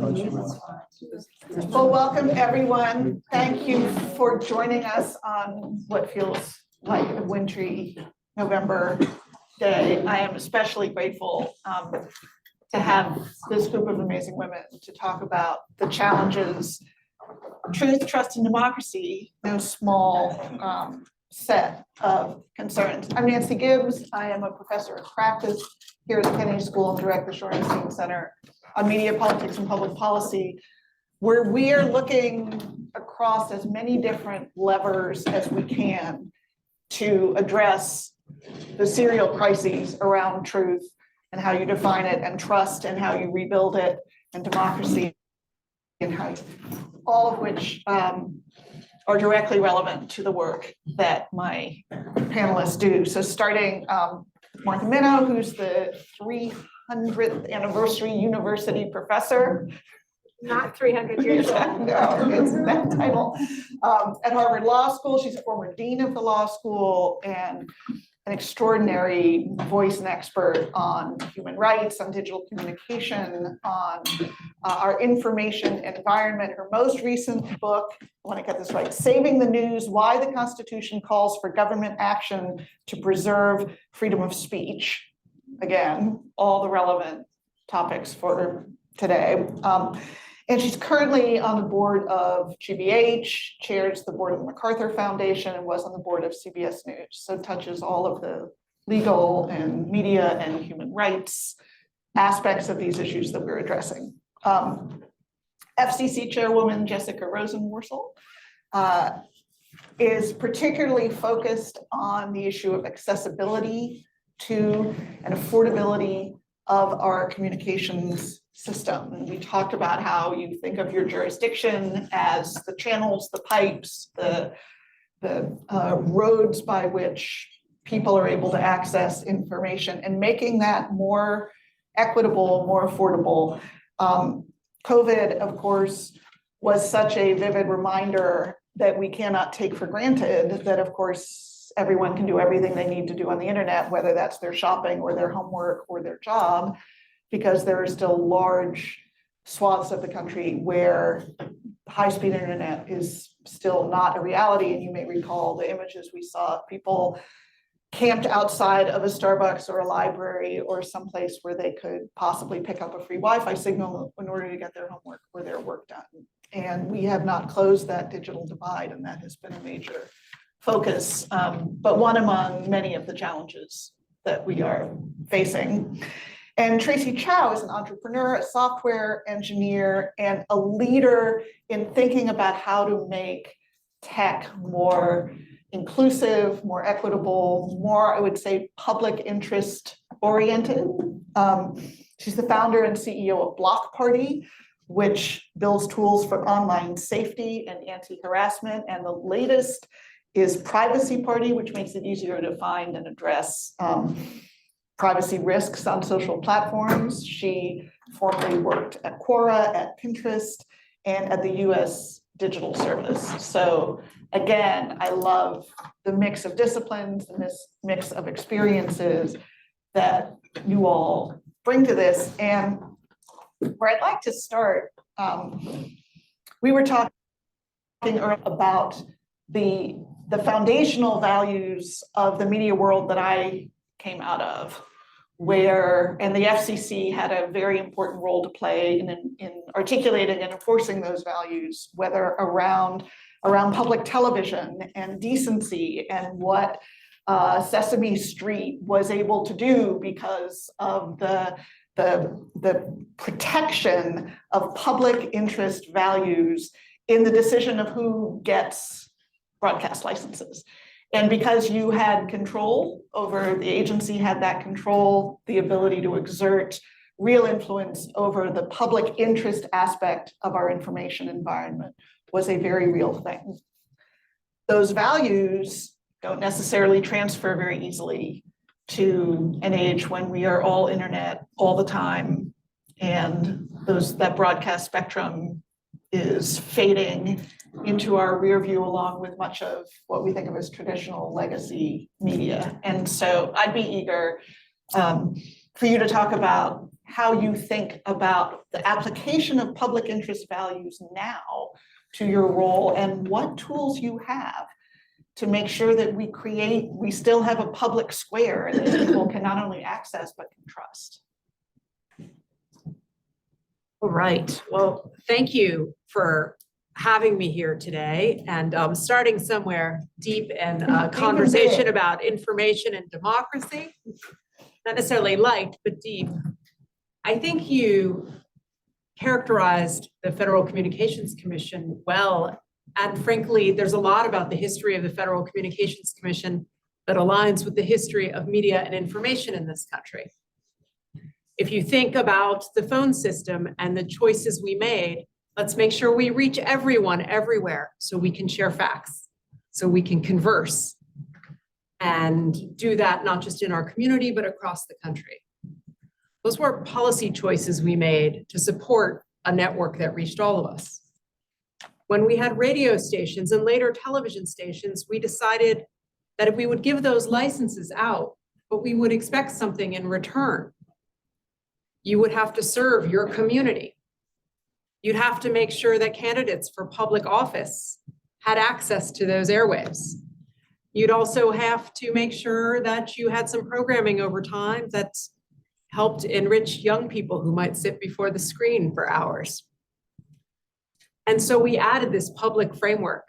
Well, welcome everyone. Thank you for joining us on what feels like a wintry November day. I am especially grateful to have this group of amazing women to talk about the challenges, truth, trust, and democracy, no small set of concerns. I'm Nancy Gibbs. I am a professor of practice here at the Kennedy School and direct the Shorenstein Center on Media, Politics, and Public Policy, where we are looking across as many different levers as we can to address the serial crises around truth and how you define it, and trust and how you rebuild it, and democracy and how you, all of which are directly relevant to the work that my panelists do. So starting Martha Minow, who's the 300th anniversary university professor. Not 300 years old. No, it's that title. At Harvard Law School, she's a former dean of the law school and an extraordinary voice and expert on human rights, on digital communication, on our information environment. Her most recent book, I want to get this right, Saving the News, Why the Constitution Calls for Government Action to Preserve Freedom of Speech. Again, all the relevant topics for today. And she's currently on the board of GBH, chairs the board of the MacArthur Foundation, and was on the board of CBS News. So touches all of the legal and media and human rights aspects of these issues that we're addressing. FCC Chairwoman Jessica Rosenworcel is particularly focused on the issue of accessibility to and affordability of our communications system. And we talked about how you think of your jurisdiction as the channels, the pipes, the roads by which people are able to access information, and making that more equitable, more affordable. COVID, of course, was such a vivid reminder that we cannot take for granted that, of course, everyone can do everything they need to do on the internet, whether that's their shopping or their homework or their job, because there are still large swaths of the country where high-speed internet is still not a reality. And you may recall the images we saw of people camped outside of a Starbucks or a library or someplace where they could possibly pick up a free Wi-Fi signal in order to get their homework or their work done. And we have not closed that digital divide, and that has been a major focus, but one among many of the challenges that we are facing. And Tracy Chou is an entrepreneur, a software engineer, and a leader in thinking about how to make tech more inclusive, more equitable, more, I would say, public interest oriented. She's the founder and CEO of Block Party, which builds tools for online safety and anti-harassment. And the latest is Privacy Party, which makes it easier to find and address privacy risks on social platforms. She formerly worked at Quora, at Pinterest, and at the US Digital Service. So again, I love the mix of disciplines and this mix of experiences that you all bring to this. And where I'd like to start, we were talking earlier about the foundational values of the media world that I came out of, where, and the FCC had a very important role to play in articulating and enforcing those values, whether around public television and decency and what Sesame Street was able to do because of the protection of public interest values in the decision of who gets broadcast licenses. And because you had control over, the agency had that control, the ability to exert real influence over the public interest aspect of our information environment was a very real thing. Those values don't necessarily transfer very easily to an age when we are all internet all the time, and that broadcast spectrum is fading into our rear view along with much of what we think of as traditional legacy media. And so I'd be eager for you to talk about how you think about the application of public interest values now to your role and what tools you have to make sure that we still have a public square that people can not only access but can trust. All right. Well, thank you for having me here today and starting somewhere deep in a conversation about information and democracy. Not necessarily light, but deep. I think you characterized the Federal Communications Commission well. And frankly, there's a lot about the history of the Federal Communications Commission that aligns with the history of media and information in this country. If you think about the phone system and the choices we made, let's make sure we reach everyone everywhere so we can share facts, so we can converse and do that not just in our community, but across the country. Those were policy choices we made to support a network that reached all of us. When we had radio stations and later television stations, we decided that if we would give those licenses out, but we would expect something in return. You would have to serve your community. You'd have to make sure that candidates for public office had access to those airwaves. You'd also have to make sure that you had some programming over time that helped enrich young people who might sit before the screen for hours. And so we added this public framework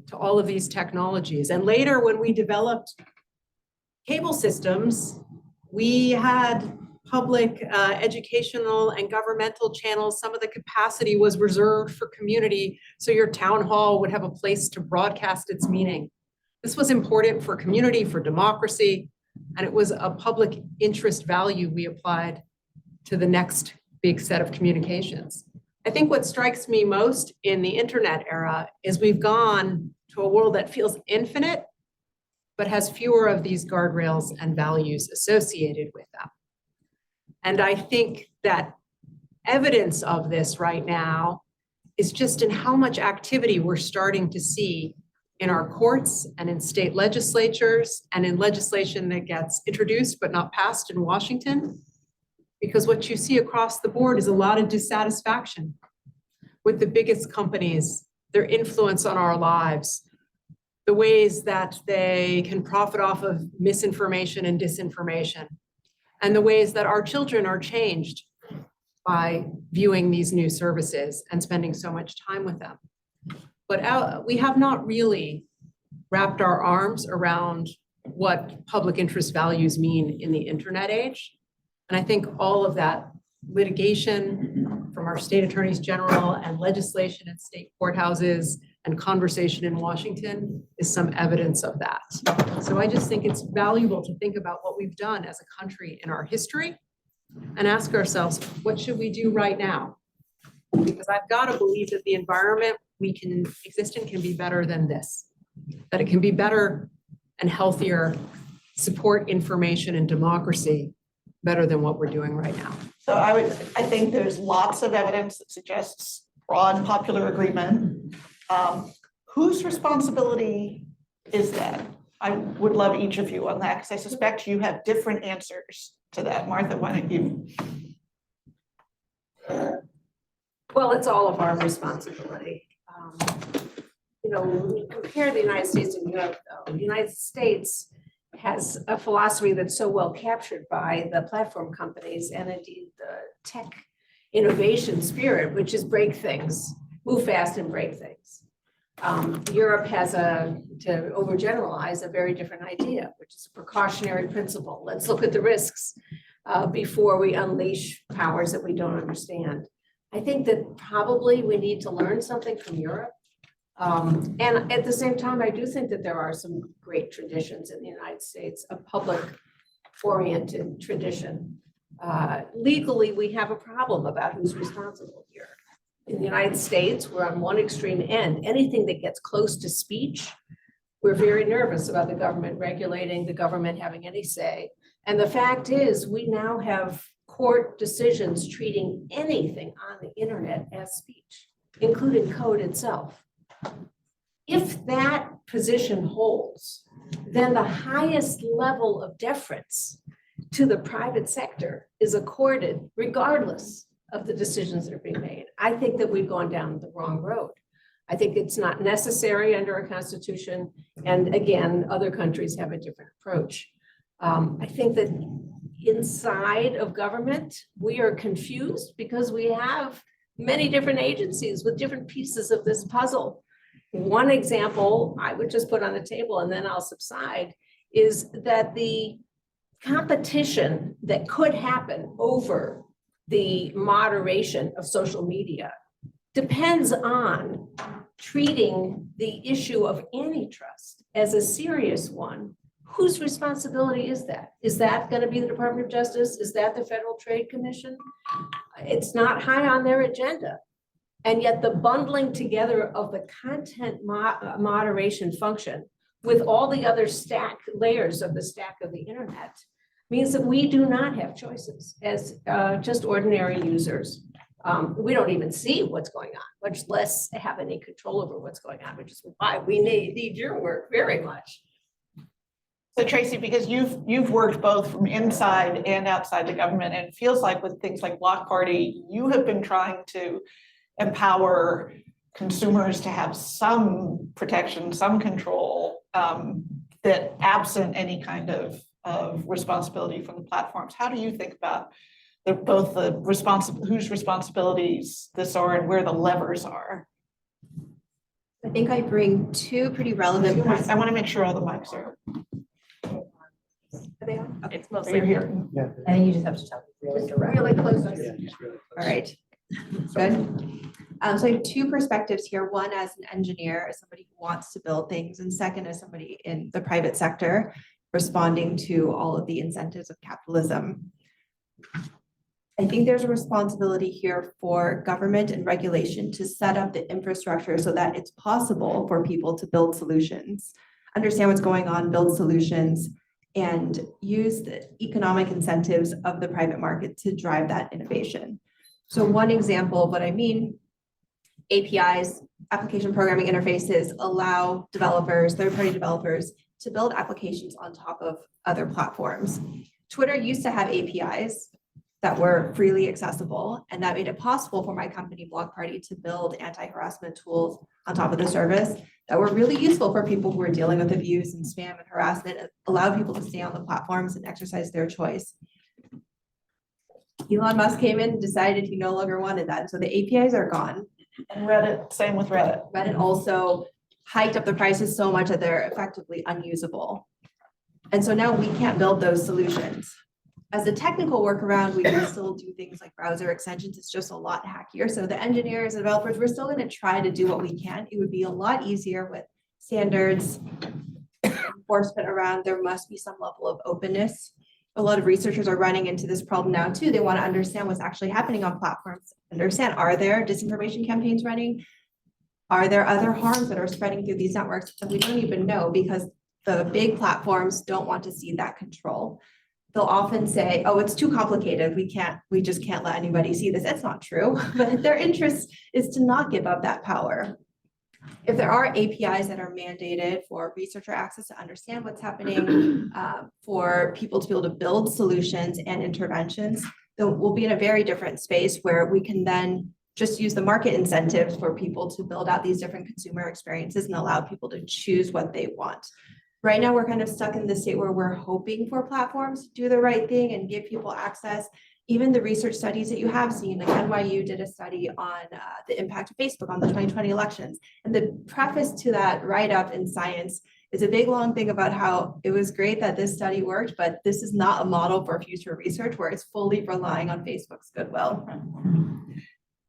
to all of these technologies. And later, when we developed cable systems, we had public educational and governmental channels. Some of the capacity was reserved for community, so your town hall would have a place to broadcast its meaning. This was important for community, for democracy, and it was a public interest value we applied to the next big set of communications. I think what strikes me most in the internet era is we've gone to a world that feels infinite, but has fewer of these guardrails and values associated with them. And I think that evidence of this right now is just in how much activity we're starting to see in our courts and in state legislatures and in legislation that gets introduced but not passed in Washington. Because what you see across the board is a lot of dissatisfaction with the biggest companies, their influence on our lives, the ways that they can profit off of misinformation and disinformation, and the ways that our children are changed by viewing these new services and spending so much time with them. But we have not really wrapped our arms around what public interest values mean in the internet age. And I think all of that litigation from our state attorneys general and legislation in state courthouses and conversation in Washington is some evidence of that. So I just think it's valuable to think about what we've done as a country in our history and ask ourselves, what should we do right now? Because I've got to believe that the environment we can exist in can be better than this, that it can be better and healthier, support information and democracy better than what we're doing right now. So I think there's lots of evidence that suggests broad popular agreement. Whose responsibility is that? I would love each of you on that because I suspect you have different answers to that. Martha, why don't you? Well, it's all of our responsibility. You know, when we compare the United States and Europe, though, the United States has a philosophy that's so well captured by the platform companies and indeed the tech innovation spirit, which is break things, move fast and break things. Europe has to overgeneralize, a very different idea, which is a precautionary principle. Let's look at the risks before we unleash powers that we don't understand. I think that probably we need to learn something from Europe. And at the same time, I do think that there are some great traditions in the United States, a public-oriented tradition. Legally, we have a problem about who's responsible here. In the United States, we're on one extreme end. Anything that gets close to speech, we're very nervous about the government regulating, the government having any say. And the fact is, we now have court decisions treating anything on the internet as speech, including code itself. If that position holds, then the highest level of deference to the private sector is accorded regardless of the decisions that are being made. I think that we've gone down the wrong road. I think it's not necessary under our constitution. And again, other countries have a different approach. I think that inside of government, we are confused because we have many different agencies with different pieces of this puzzle. One example I would just put on the table and then I'll subside is that the competition that could happen over the moderation of social media depends on treating the issue of antitrust as a serious one. Whose responsibility is that? Is that going to be the Department of Justice? Is that the Federal Trade Commission? It's not high on their agenda. And yet the bundling together of the content moderation function with all the other layers of the stack of the internet means that we do not have choices as just ordinary users. We don't even see what's going on, much less have any control over what's going on, which is why we need your work very much. So Tracy, because you've worked both from inside and outside the government, and it feels like with things like Block Party, you have been trying to empower consumers to have some protection, some control, that absent any kind of responsibility from the platforms. How do you think about whose responsibilities this are and where the levers are? I think I bring two pretty relevant points. I want to make sure all the mics are. Are they on? Okay, it's Are mostly you here? Yeah. I think you just have to talk really direct. Really close. All right, good. So I have two perspectives here. One as an engineer, as somebody who wants to build things, and second as somebody in the private sector responding to all of the incentives of capitalism. I think there's a responsibility here for government and regulation to set up the infrastructure so that it's possible for people to build solutions, understand what's going on, build solutions, and use the economic incentives of the private market to drive that innovation. So one example of what I mean, APIs, application programming interfaces, allow developers, third-party developers, to build applications on top of other platforms. Twitter used to have APIs that were freely accessible, and that made it possible for my company, Block Party, to build anti-harassment tools on top of the service that were really useful for people who were dealing with abuse and spam and harassment, and allowed people to stay on the platforms and exercise their choice. Elon Musk came in and decided he no longer wanted that, so the APIs are gone. And Reddit, same with Reddit. Reddit also hiked up the prices so much that they're effectively unusable. And so now we can't build those solutions. As a technical workaround, we can still do things like browser extensions. It's just a lot hackier. So the engineers and developers, we're still going to try to do what we can. It would be a lot easier with standards, enforcement around. There must be some level of openness. A lot of researchers are running into this problem now too. They want to understand what's actually happening on platforms. Understand, are there disinformation campaigns running? Are there other harms that are spreading through these networks that we don't even know because the big platforms don't want to see that control? They'll often say, oh, it's too complicated. We just can't let anybody see this. That's not true, but their interest is to not give up that power. If there are APIs that are mandated for researcher access to understand what's happening, for people to be able to build solutions and interventions, then we'll be in a very different space where we can then just use the market incentives for people to build out these different consumer experiences and allow people to choose what they want. Right now, we're kind of stuck in the state where we're hoping for platforms to do the right thing and give people access. Even the research studies that you have seen, like NYU did a study on the impact of Facebook on the 2020 elections. And the preface to that write-up in Science is a big, long thing about how it was great that this study worked, but this is not a model for future research where it's fully relying on Facebook's goodwill.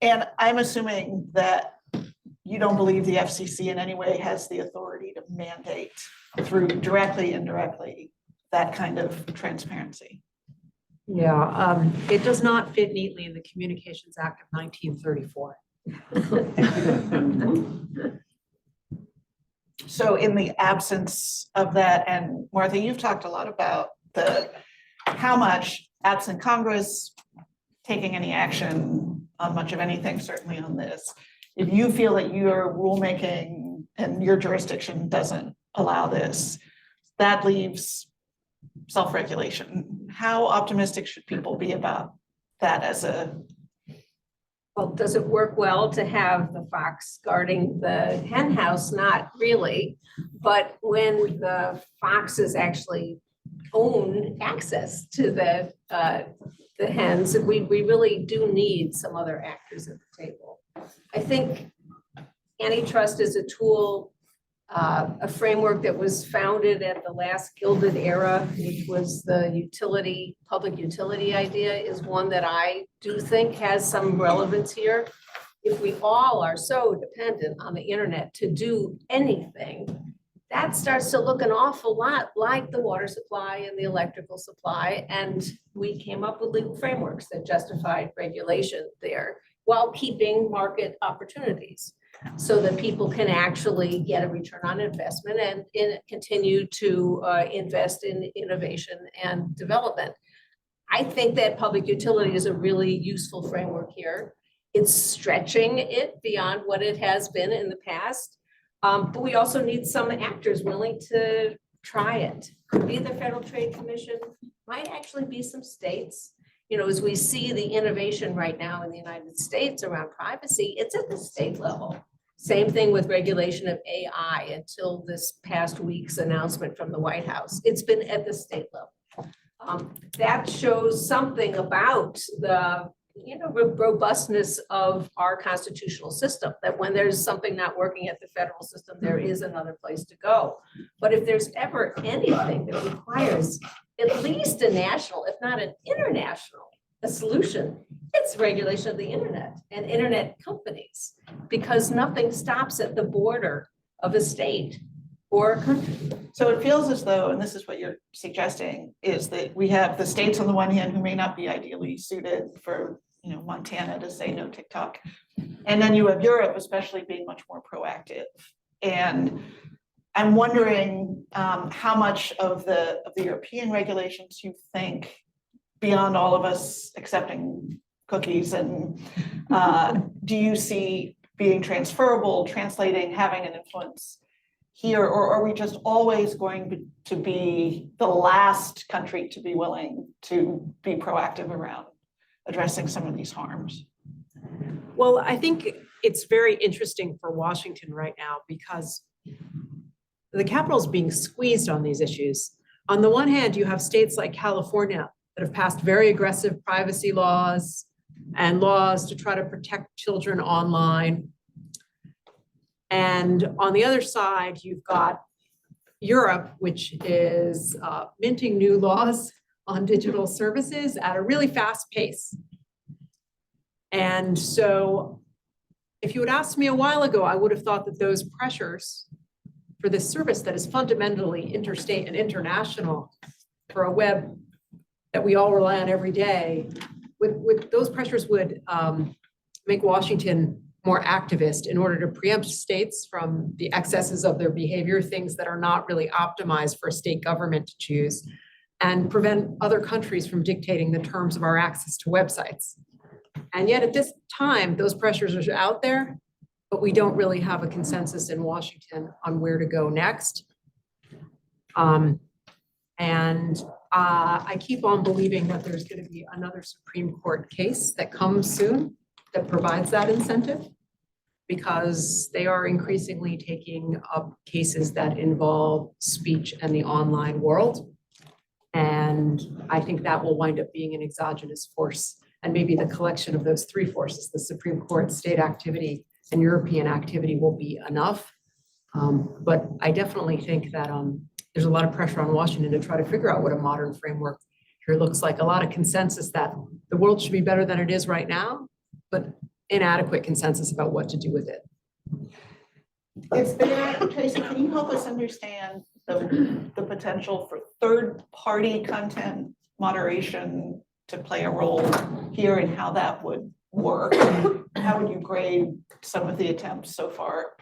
And I'm assuming that you don't believe the FCC in any way has the authority to mandate through directly, indirectly, that kind of transparency. Yeah, it does not fit neatly in the Communications Act of 1934. So in the absence of that, and Martha, you've talked a lot about how much absent Congress taking any action on much of anything, certainly on this, if you feel that your rulemaking and your jurisdiction doesn't allow this, that leaves self-regulation. How optimistic should people be about that as a, Well, does it work well to have the fox guarding the hen house? Not really. But when the foxes actually own access to the hens, we really do need some other actors at the table. I think antitrust is a tool, a framework that was founded at the last Gilded Era, which was the public utility idea, is one that I do think has some relevance here. If we all are so dependent on the internet to do anything, that starts to look an awful lot like the water supply and the electrical supply. And we came up with legal frameworks that justified regulation there while keeping market opportunities, so that people can actually get a return on investment and continue to invest in innovation and development. I think that public utility is a really useful framework here. It's stretching it beyond what it has been in the past. But we also need some actors willing to try it. Could be the Federal Trade Commission, might actually be some states. You know, as we see the innovation right now in the United States around privacy, it's at the state level. Same thing with regulation of AI until this past week's announcement from the White House. It's been at the state level. That shows something about the robustness of our constitutional system, that when there's something not working at the federal system, there is another place to go. But if there's ever anything that requires at least a national, if not an international, a solution, it's regulation of the internet and internet companies, because nothing stops at the border of a state or a country. so it feels as though, and this is what you're suggesting, is that we have the states on the one hand who may not be ideally suited for, Montana to say no TikTok. And then you have Europe especially being much more proactive. And I'm wondering how much of the European regulations you think, beyond all of us accepting cookies, and do you see being transferable, translating, having an influence here, or are we just always going to be the last country to be willing to be proactive around addressing some of these harms? Well, I think it's very interesting for Washington right now because the Capitol is being squeezed on these issues. On the one hand, you have states like California that have passed very aggressive privacy laws and laws to try to protect children online. And on the other side, you've got Europe, which is minting new laws on digital services at a really fast pace. And so if you had asked me a while ago, I would have thought that those pressures for this service that is fundamentally interstate and international, for a web that we all rely on every day, with those pressures would make Washington more activist in order to preempt states from the excesses of their behavior, things that are not really optimized for a state government to choose, and prevent other countries from dictating the terms of our access to websites. And yet at this time, those pressures are out there, but we don't really have a consensus in Washington on where to go next. I keep on believing that there's going to be another Supreme Court case that comes soon that provides that incentive, because they are increasingly taking up cases that involve speech and the online world. And I think that will wind up being an exogenous force. And maybe the collection of those three forces, the Supreme Court, state activity, and European activity, will be enough. But I definitely think that there's a lot of pressure on Washington to try to figure out what a modern framework here looks like. A lot of consensus that the world should be better than it is right now, but inadequate consensus about what to do with it. Tracy, can you help us understand the potential for third-party content moderation to play a role here, and how that would work? How would you grade some of the attempts so far?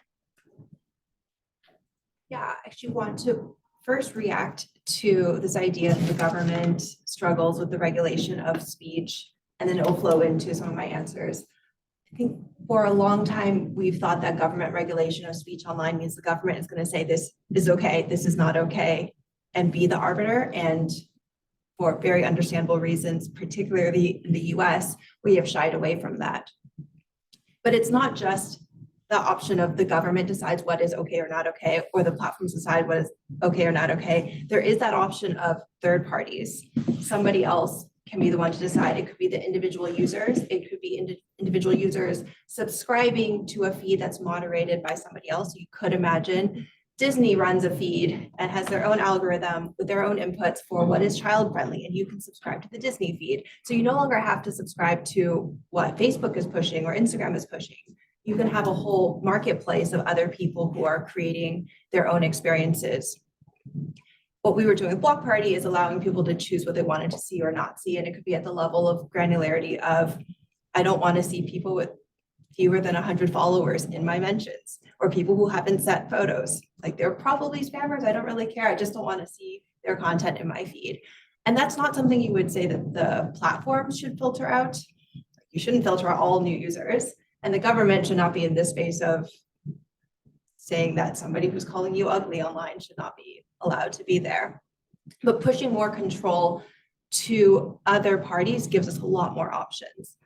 Yeah, I actually want to first react to this idea that the government struggles with the regulation of speech, and then it will flow into some of my answers. I think for a long time, we've thought that government regulation of speech online means the government is going to say this is okay, this is not okay. and be the arbiter. And for very understandable reasons, particularly in the US, we have shied away from that. But it's not just the option of the government decides what is okay or not okay, or the platforms decide what is okay or not okay. There is that option of third parties. Somebody else can be the one to decide. It could be the individual users. It could be individual users subscribing to a feed that's moderated by somebody else. You could imagine Disney runs a feed and has their own algorithm with their own inputs for what is child friendly, and you can subscribe to the Disney feed. So you no longer have to subscribe to what Facebook is pushing or Instagram is pushing. You can have a whole marketplace of other people who are creating their own experiences. What we were doing with Block Party is allowing people to choose what they wanted to see or not see. And it could be at the level of granularity of, I don't want to see people with fewer than 100 followers in my mentions, or people who haven't set photos. Like, they're probably spammers. I don't really care. I just don't want to see their content in my feed. And that's not something you would say that the platforms should filter out. You shouldn't filter out all new users. And the government should not be in this space of saying that somebody who's calling you ugly online should not be allowed to be there. But pushing more control to other parties gives us a lot more options.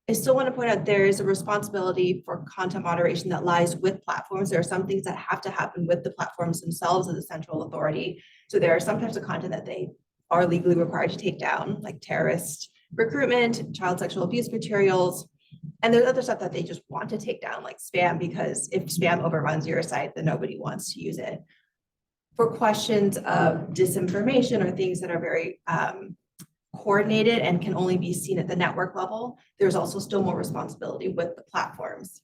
I still want to point out there is a responsibility for content moderation that lies with platforms. There are some things that have to happen with the platforms themselves as a central authority. So there are some types of content that they are legally required to take down, like terrorist recruitment, child sexual abuse materials. And there's other stuff that they just want to take down, like spam, because if spam overruns your site, then nobody wants to use it. For questions of disinformation or things that are very coordinated and can only be seen at the network level, there's also still more responsibility with the platforms.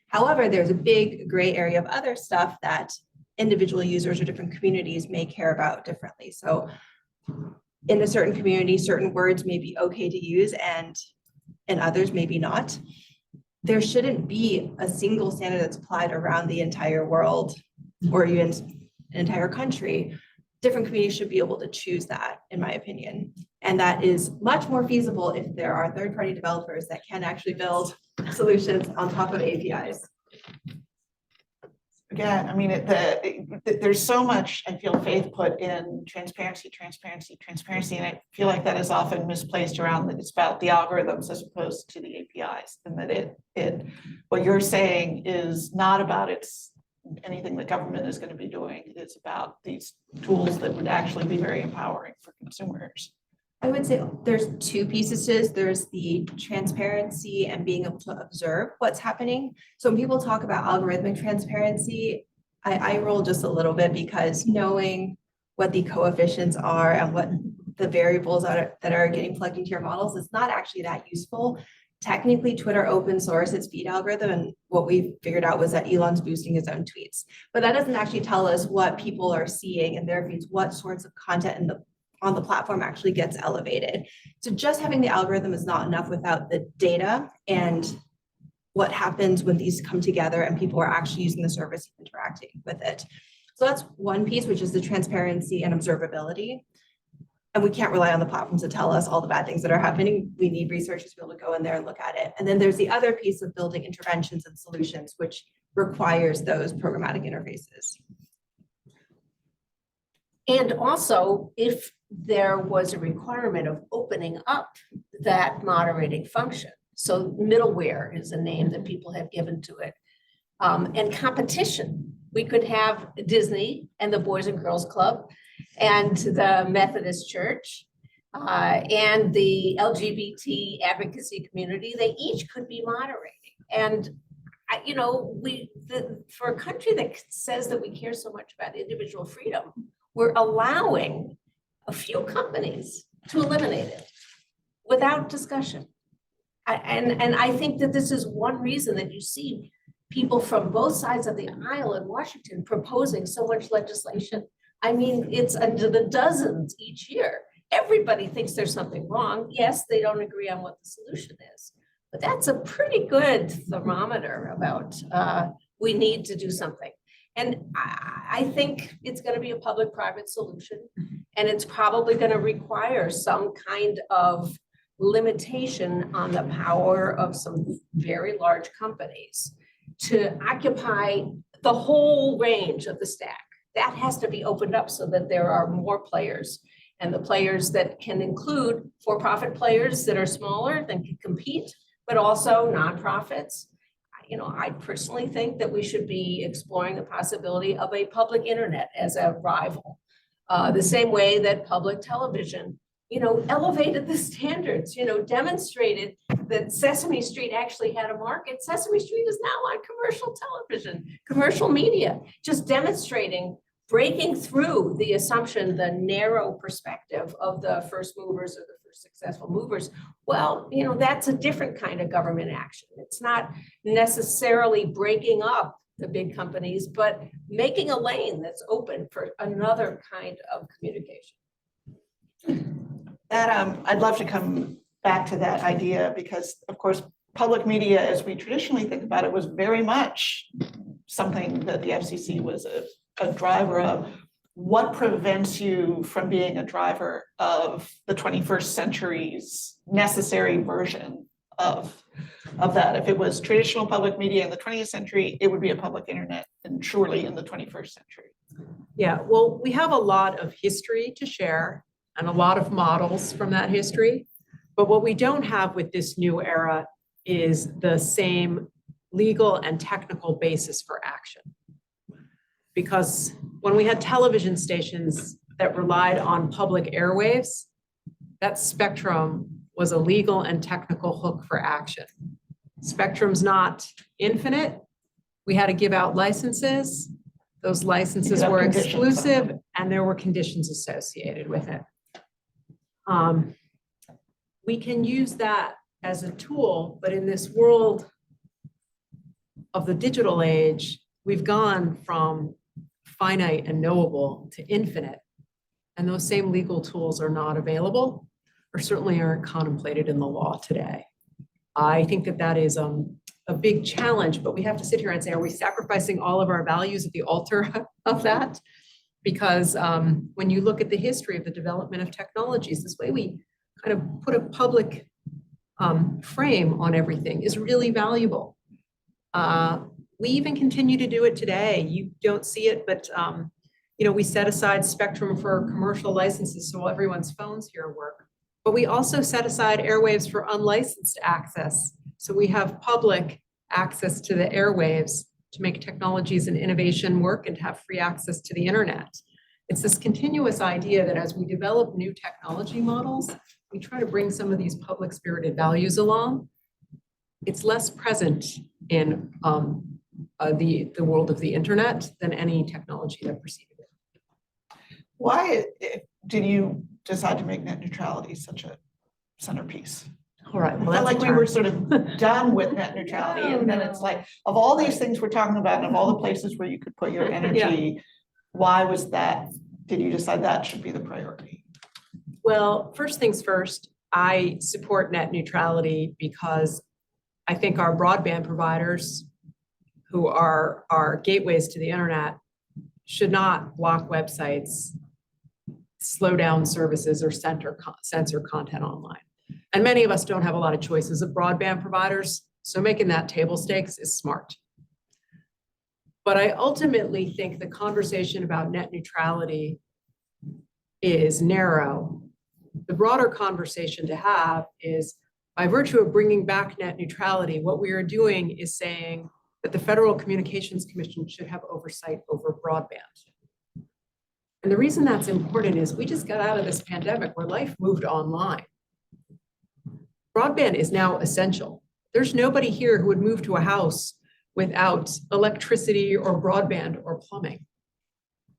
However, there's a big gray area of other stuff that individual users or different communities may care about differently. So in a certain community, certain words may be okay to use and in others maybe not. There shouldn't be a single standard that's applied around the entire world or even an entire country. Different communities should be able to choose that, in my opinion. And that is much more feasible if there are third-party developers that can actually build solutions on top of APIs. Again, I mean, there's so much, I feel, faith put in transparency, and I feel like that is often misplaced around that it's about the algorithms as opposed to the APIs, and that what you're saying is not about anything the government is going to be doing. It's about these tools that would actually be very empowering for consumers. I would say there's two pieces to this. There's the transparency and being able to observe what's happening. So when people talk about algorithmic transparency, I roll just a little bit, because knowing what the coefficients are and what the variables that are getting plugged into your models is not actually that useful. Technically, Twitter open source its feed algorithm, and what we figured out was that Elon's boosting his own tweets. But that doesn't actually tell us what people are seeing in their feeds, what sorts of content on the platform actually gets elevated. So just having the algorithm is not enough without the data and what happens when these come together and people are actually using the service and interacting with it. So that's one piece, which is the transparency and observability. And we can't rely on the platforms to tell us all the bad things that are happening. We need researchers to be able to go in there and look at it. And then there's the other piece of building interventions and solutions, which requires those programmatic interfaces. And also, if there was a requirement of opening up that moderating function. So middleware is a name that people have given to it. And competition. We could have Disney and the Boys and Girls Club and the Methodist Church and the LGBT advocacy community. They each could be moderating. And for a country that says that we care so much about individual freedom, we're allowing a few companies to eliminate it without discussion. And I think that this is one reason that you see people from both sides of the aisle in Washington proposing so much legislation. I mean, it's into the dozens each year. Everybody thinks there's something wrong. Yes, they don't agree on what the solution is, but that's a pretty good thermometer about we need to do something. And I think it's going to be a public-private solution, and it's probably going to require some kind of limitation on the power of some very large companies to occupy the whole range of the stack. that has to be opened up so that there are more players. And the players that can include for-profit players that are smaller, that can compete, but also nonprofits. You know, I personally think that we should be exploring the possibility of a public internet as a rival. The same way that public television, you know, elevated the standards, you know, demonstrated that Sesame Street actually had a market. Sesame Street is now on commercial television, commercial media, just demonstrating, breaking through the assumption, the narrow perspective of the first movers or the first successful movers. Well, you know, that's a different kind of government action. It's not necessarily breaking up the big companies, but making a lane that's open for another kind of communication. That, I'd love to come back to that idea because, of course, public media, as we traditionally think about it, was very much something that the FCC was a driver of. What prevents you from being a driver of the 21st century's necessary version of that? If it was traditional public media in the 20th century, it would be a public internet, and surely in the 21st century. Yeah, well, we have a lot of history to share and a lot of models from that history. But what we don't have with this new era is the same legal and technical basis for action. Because when we had television stations that relied on public airwaves, that spectrum was a legal and technical hook for action. Spectrum's not infinite. We had to give out licenses. Those licenses were exclusive and there were conditions associated with it. We can use that as a tool, but in this world of the digital age, we've gone from finite and knowable to infinite. And those same legal tools are not available or certainly aren't contemplated in the law today. I think that that is a big challenge, but we have to sit here and say, are we sacrificing all of our values at the altar of that? Because when you look at the history of the development of technologies, this way we kind of put a public frame on everything is really valuable. We even continue to do it today. You don't see it, but you know, we set aside spectrum for commercial licenses so everyone's phones here work. But we also set aside airwaves for unlicensed access. So we have public access to the airwaves to make technologies and innovation work and to have free access to the internet. It's this continuous idea that as we develop new technology models, we try to bring some of these public spirited values along. It's less present in the world of the internet than any technology that preceded it. Why did you decide to make net neutrality such a centerpiece? All right, well, I felt that's like we were sort of done with net neutrality, and then it's like, of all these things we're talking about, and of all the places where you could put your energy, why was that? Did you decide that should be the priority? Well, first things first, I support net neutrality because I think our broadband providers, who are our gateways to the internet, should not block websites, slow down services, or censor content online. And many of us don't have a lot of choices of broadband providers, so making that table stakes is smart. But I ultimately think the conversation about net neutrality is narrow. The broader conversation to have is, by virtue of bringing back net neutrality, what we are doing is saying that the Federal Communications Commission should have oversight over broadband. And the reason that's important is we just got out of this pandemic where life moved online. Broadband is now essential. There's nobody here who would move to a house without electricity or broadband or plumbing.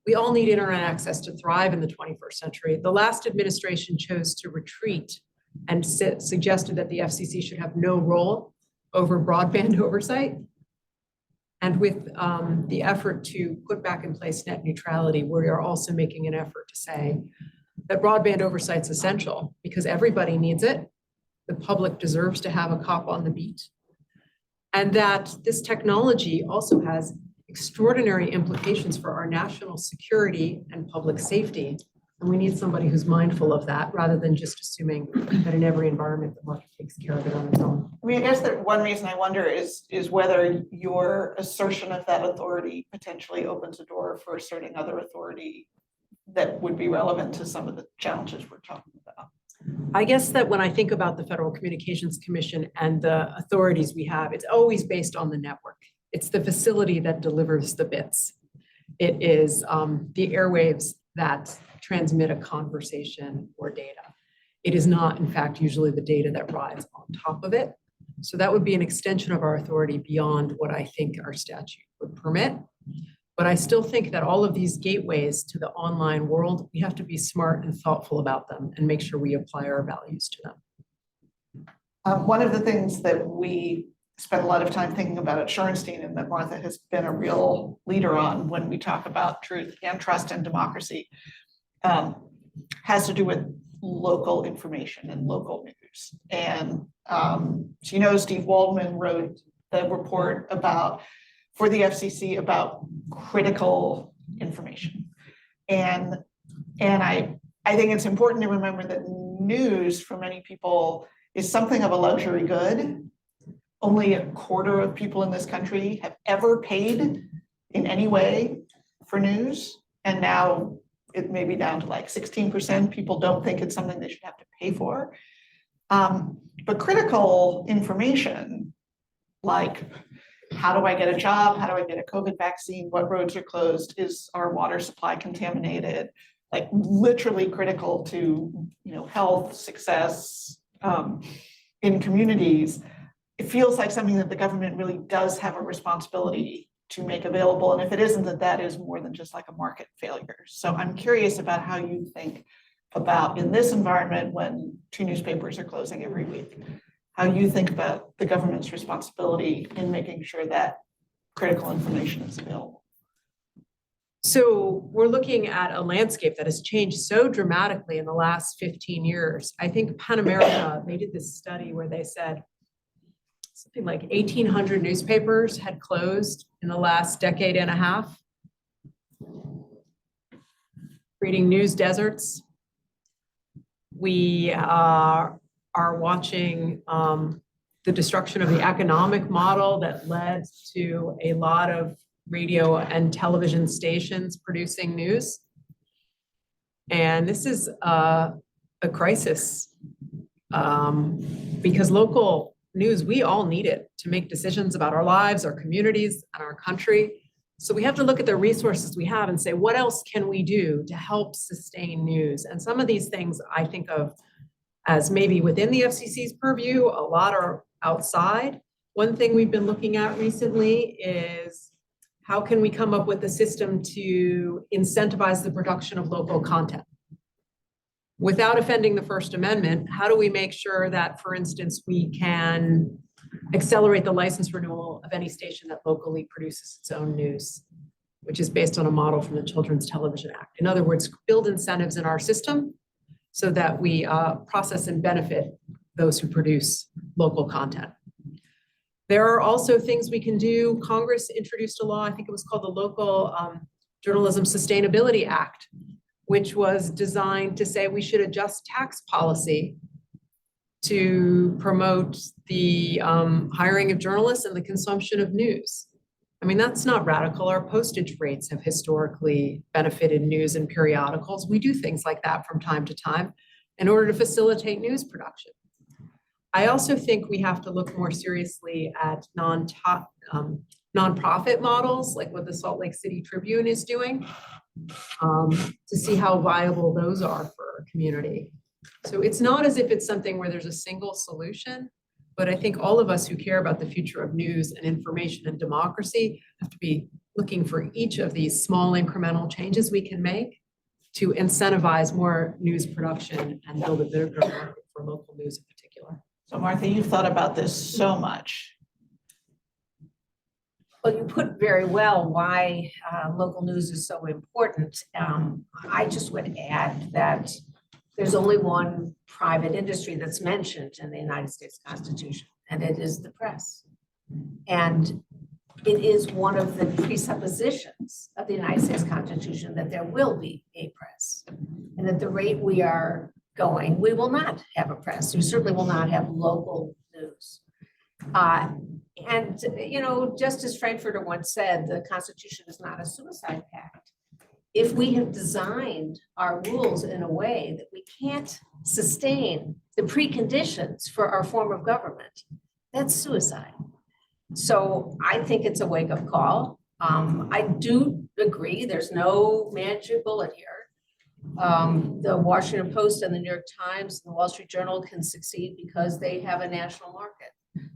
We all need internet access to thrive in the 21st century. The last administration chose to retreat and suggested that the FCC should have no role over broadband oversight. And with the effort to put back in place net neutrality, we are also making an effort to say that broadband oversight is essential because everybody needs it. The public deserves to have a cop on the beat. And that this technology also has extraordinary implications for our national security and public safety. And we need somebody who's mindful of that rather than just assuming that in every environment, the market takes care of it on its own. I mean, I guess that one reason I wonder is whether your assertion of that authority potentially opens a door for asserting other authority that would be relevant to some of the challenges we're talking about. I guess that when I think about the Federal Communications Commission and the authorities we have, it's always based on the network. It's the facility that delivers the bits. It is the airwaves that transmit a conversation or data. It is not, in fact, usually the data that rides on top of it. So that would be an extension of our authority beyond what I think our statute would permit. But I still think that all of these gateways to the online world, we have to be smart and thoughtful about them and make sure we apply our values to them. One of the things that we spend a lot of time thinking about at Shorenstein and that Martha has been a real leader on when we talk about truth and trust and democracy has to do with local information and local news. And so, you know, Steve Waldman wrote the report for the FCC about critical information. And I think it's important to remember that news for many people is something of a luxury good. Only a quarter of people in this country have ever paid in any way for news. And now it may be down to like 16%. People don't think it's something they should have to pay for. But critical information, like how do I get a job? How do I get a COVID vaccine? What roads are closed? Is our water supply contaminated? Like literally critical to, you know, health, success in communities. It feels like something that the government really does have a responsibility to make available. And if it isn't, that is more than just like a market failure. So I'm curious about how you think about, in this environment when 2 newspapers are closing every week, how you think about the government's responsibility in making sure that critical information is available. So we're looking at a landscape that has changed so dramatically in the last 15 years. I think Pan America, they did this study where they said something like 1,800 newspapers had closed in the last decade and a half, creating news deserts. We are watching the destruction of the economic model that led to a lot of radio and television stations producing news. And this is a crisis because local news, we all need it to make decisions about our lives, our communities, and our country. So we have to look at the resources we have and say, what else can we do to help sustain news? And some of these things I think of as maybe within the FCC's purview, a lot are outside. One thing we've been looking at recently is how can we come up with a system to incentivize the production of local content? Without offending the First Amendment, how do we make sure that, for instance, we can accelerate the license renewal of any station that locally produces its own news, which is based on a model from the Children's Television Act. In other words, build incentives in our system so that we process and benefit those who produce local content. There are also things we can do. Congress introduced a law, I think it was called the Local Journalism Sustainability Act, which was designed to say we should adjust tax policy to promote the hiring of journalists and the consumption of news. I mean, that's not radical. Our postage rates have historically benefited news and periodicals. We do things like that from time to time in order to facilitate news production. I also think we have to look more seriously at nonprofit models, like what the Salt Lake City Tribune is doing, to see how viable those are for our community. So it's not as if it's something where there's a single solution, but I think all of us who care about the future of news and information and democracy have to be looking for each of these small incremental changes we can make to incentivize more news production and build a bigger market for local news in particular. So Martha, you've thought about this so much. Well, you put very well why local news is so important. I just would add that there's only one private industry that's mentioned in the United States Constitution, and it is the press. And it is one of the presuppositions of the United States Constitution that there will be a press. And at the rate we are going, we will not have a press. We certainly will not have local news. And, you know, Justice Frankfurter once said, the Constitution is not a suicide pact. If we have designed our rules in a way that we can't sustain the preconditions for our form of government, that's suicide. So I think it's a wake-up call. I do agree, there's no magic bullet here. The Washington Post and the New York Times and the Wall Street Journal can succeed because they have a national market.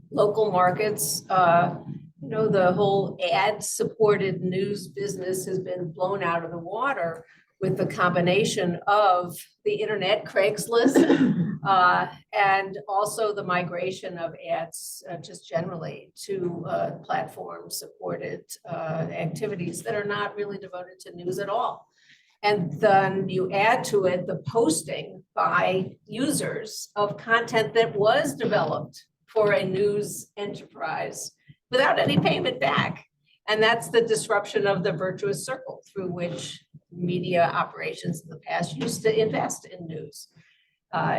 Local markets, you know, the whole ad-supported news business has been blown out of the water with the combination of the internet, Craigslist, and also the migration of ads just generally to platform-supported activities that are not really devoted to news at all. And then you add to it the posting by users of content that was developed for a news enterprise without any payment back. And that's the disruption of the virtuous circle through which media operations in the past used to invest in news.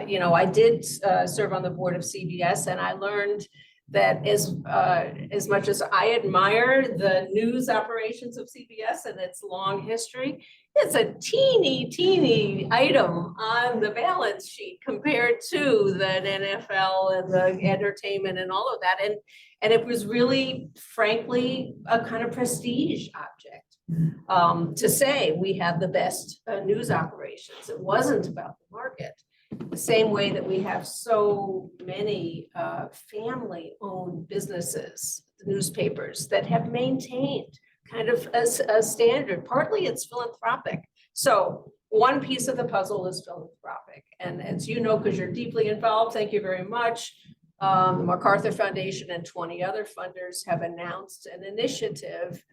You know, I did serve on the board of CBS, and I learned that as much as I admire the news operations of CBS and its long history, it's a teeny item on the balance sheet compared to the NFL and the entertainment and all of that. And it was really, frankly, a kind of prestige object to say we have the best news operations. It wasn't about the market. The same way that we have so many family-owned businesses, newspapers that have maintained kind of a standard. Partly it's philanthropic. So one piece of the puzzle is philanthropic. And as you know, because you're deeply involved, thank you very much. The MacArthur Foundation and 20 other funders have announced an initiative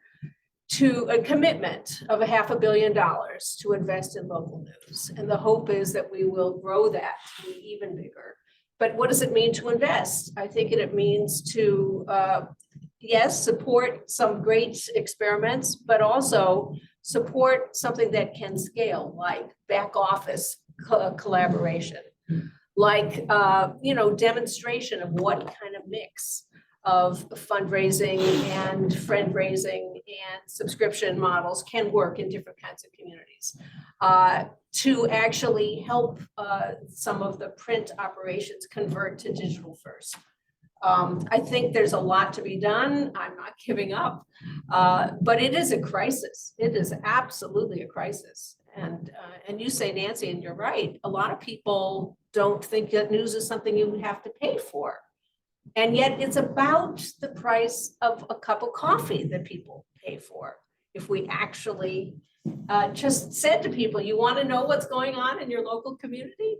to a commitment of $500 million to invest in local news. And the hope is that we will grow that to be even bigger. But what does it mean to invest? I think it means to, yes, support some great experiments, but also support something that can scale, like back office collaboration, like, you know, demonstration of what kind of mix of fundraising and friend-raising and subscription models can work in different kinds of communities to actually help some of the print operations convert to digital first. I think there's a lot to be done. I'm not giving up, but it is a crisis. It is absolutely a crisis. And you say, Nancy, and you're right, a lot of people don't think that news is something you have to pay for. And yet it's about the price of a cup of coffee that people pay for. If we actually just said to people, you want to know what's going on in your local community?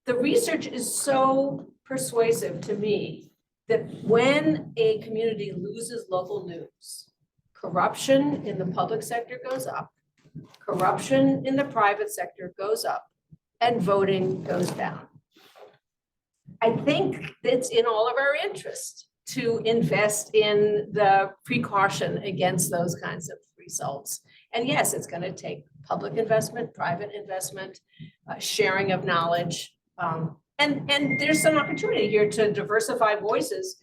The research is so persuasive to me that when a community loses local news, corruption in the public sector goes up, corruption in the private sector goes up, and voting goes down. I think it's in all of our interest to invest in the precaution against those kinds of results. And yes, it's going to take public investment, private investment, sharing of knowledge. And there's some opportunity here to diversify voices,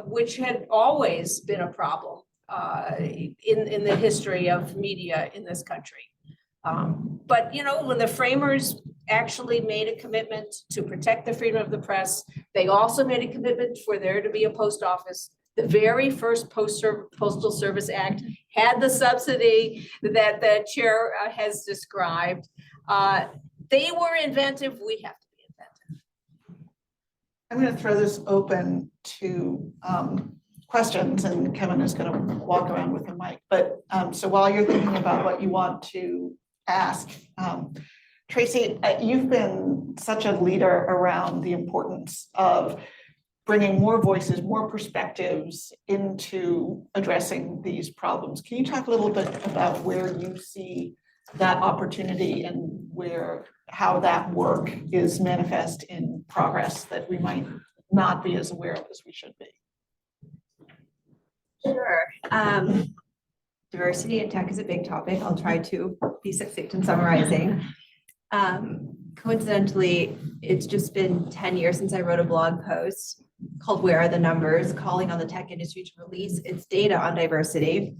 which had always been a problem in the history of media in this country. But, you know, when the framers actually made a commitment to protect the freedom of the press, they also made a commitment for there to be a post office. The very first Postal Service Act had the subsidy that the chair has described. They were inventive. We have to be inventive. I'm going to throw this open to questions, and Kevin is going to walk around with the mic. But so while you're thinking about what you want to ask, Tracy, you've been such a leader around the importance of bringing more voices, more perspectives into addressing these problems. Can you talk a little bit about where you see that opportunity and how that work is manifest in progress that we might not be as aware of as we should be? Sure. Diversity in tech is a big topic. I'll try to be succinct in summarizing. Coincidentally, it's just been 10 years since I wrote a blog post called Where Are the Numbers? Calling on the tech industry to release its data on diversity.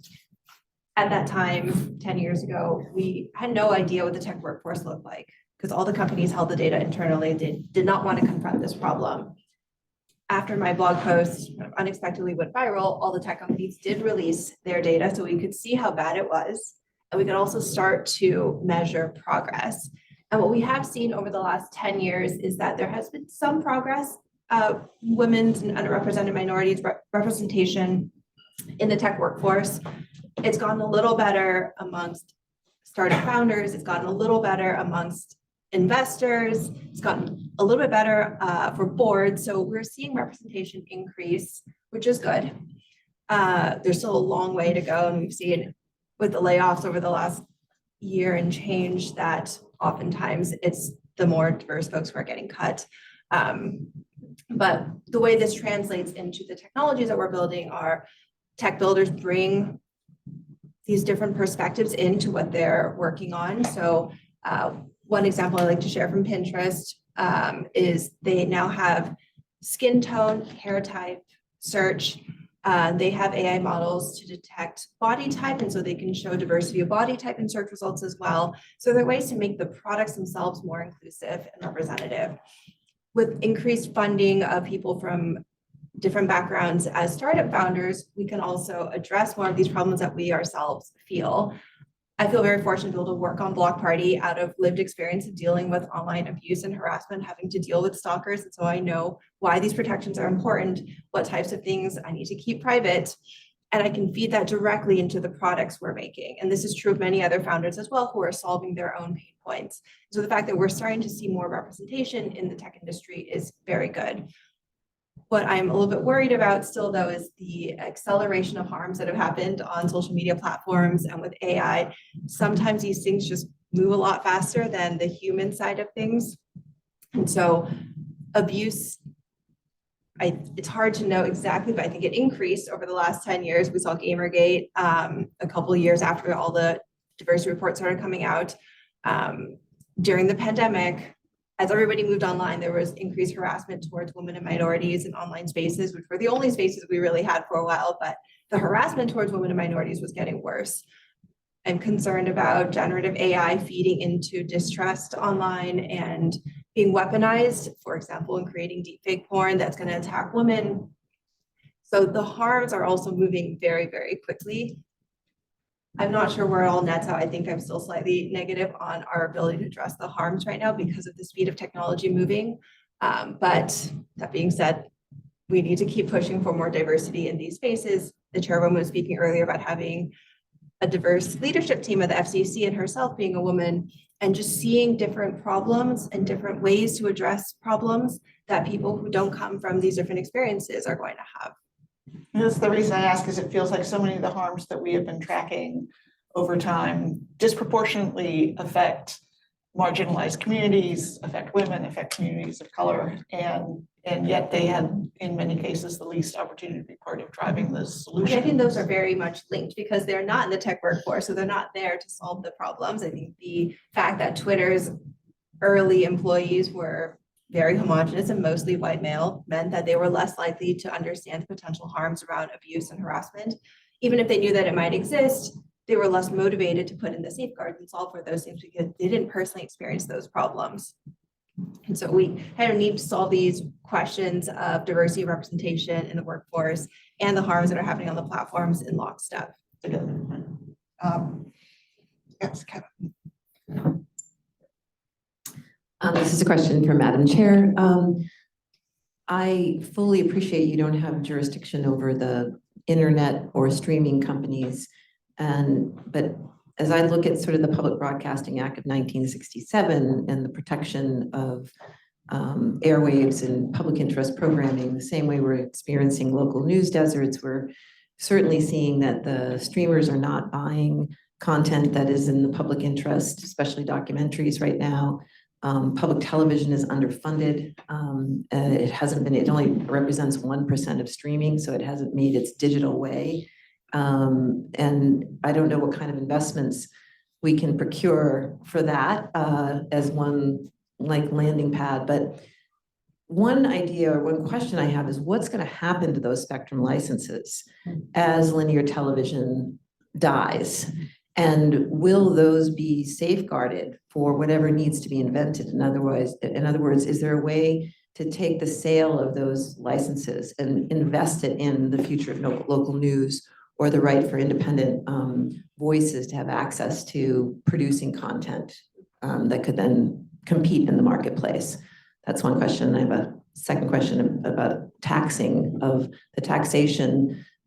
At that time, 10 years ago, we had no idea what the tech workforce looked like because all the companies held the data internally. They did not want to confront this problem. After my blog post unexpectedly went viral, all the tech companies did release their data so we could see how bad it was. And we could also start to measure progress. And what we have seen over the last 10 years is that there has been some progress. Women's and underrepresented minorities representation in the tech workforce. It's gotten a little better amongst startup founders. It's gotten a little better amongst investors. It's gotten a little bit better for boards. So we're seeing representation increase, which is good. There's still a long way to go. And we've seen with the layoffs over the last year and change that oftentimes it's the more diverse folks who are getting cut. But the way this translates into the technologies that we're building are tech builders bring these different perspectives into what they're working on. So one example I like to share from Pinterest is they now have skin tone, hair type, search. They have AI models to detect body type, and so they can show diversity of body type in search results as well. So there are ways to make the products themselves more inclusive and representative. With increased funding of people from different backgrounds as startup founders, we can also address more of these problems that we ourselves feel. I feel very fortunate to be able to work on Block Party out of lived experience of dealing with online abuse and harassment, having to deal with stalkers. And so I know why these protections are important, what types of things I need to keep private, and I can feed that directly into the products we're making. And this is true of many other founders as well who are solving their own pain points. So the fact that we're starting to see more representation in the tech industry is very good. What I'm a little bit worried about still, though, is the acceleration of harms that have happened on social media platforms and with AI. Sometimes these things just move a lot faster than the human side of things. And so abuse, it's hard to know exactly, but I think it increased over the last 10 years. We saw Gamergate a couple of years after all the diversity reports started coming out. During the pandemic, as everybody moved online, there was increased harassment towards women and minorities in online spaces, which were the only spaces we really had for a while, but the harassment towards women and minorities was getting worse. I'm concerned about generative AI feeding into distrust online and being weaponized, for example, in creating deepfake porn that's going to attack women. So the harms are also moving very, very quickly. I'm not sure where it all nets out. I think I'm still slightly negative on our ability to address the harms right now because of the speed of technology moving. But that being said, we need to keep pushing for more diversity in these spaces. The chairwoman was speaking earlier about having a diverse leadership team at the FCC and herself being a woman, and just seeing different problems and different ways to address problems that people who don't come from these different experiences are going to have. And that's the reason I ask, is it feels like so many of the harms that we have been tracking over time disproportionately affect marginalized communities, affect women, affect communities of color, and yet they had, in many cases, the least opportunity to be part of driving the solution. I think those are very much linked because they're not in the tech workforce, so they're not there to solve the problems. I think the fact that Twitter's early employees were very homogenous and mostly white male meant that they were less likely to understand the potential harms around abuse and harassment. Even if they knew that it might exist, they were less motivated to put in the safeguards and solve for those things because they didn't personally experience those problems. And so we kind of need to solve these questions of diversity and representation in the workforce and the harms that are happening on the platforms in lockstep. Yes, Kevin. This is a question for Madam Chair. I fully appreciate you don't have jurisdiction over the internet or streaming companies. But as I look at sort of the Public Broadcasting Act of 1967 and the protection of airwaves and public interest programming, the same way we're experiencing local news deserts, we're certainly seeing that the streamers are not buying content that is in the public interest, especially documentaries right now. Public television is underfunded. It only represents 1% of streaming, so it hasn't made its digital way. And I don't know what kind of investments we can procure for that as one like landing pad. But one idea or one question I have is what's going to happen to those spectrum licenses as linear television dies? And will those be safeguarded for whatever needs to be invented? In other words, is there a way to take the sale of those licenses and invest it in the future of local news or the right for independent voices to have access to producing content that could then compete in the marketplace? That's one question. I have a second question about taxation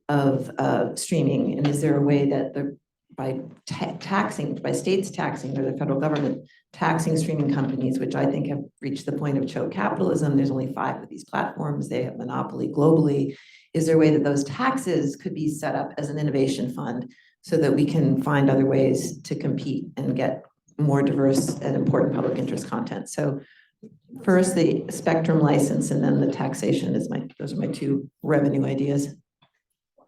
of streaming. And is there a way that by states taxing or the federal government taxing streaming companies, which I think have reached the point of Chou capitalism, there's only 5 of these platforms, they have monopoly globally. Is there a way that those taxes could be set up as an innovation fund so that we can find other ways to compete and get more diverse and important public interest content? So first the spectrum license and then the taxation those are my 2 revenue ideas.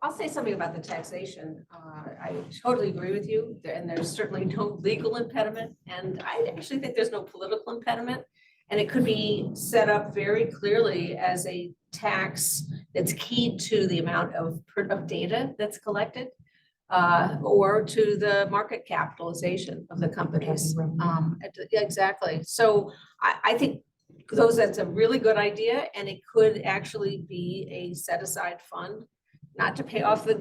I'll say something about the taxation. I totally agree with you, and there's certainly no legal impediment, and I actually think there's no political impediment. And it could be set up very clearly as a tax that's keyed to the amount of data that's collected, or to the market capitalization of the companies. Exactly. So I think that's a really good idea, and it could actually be a set aside fund, not to pay off the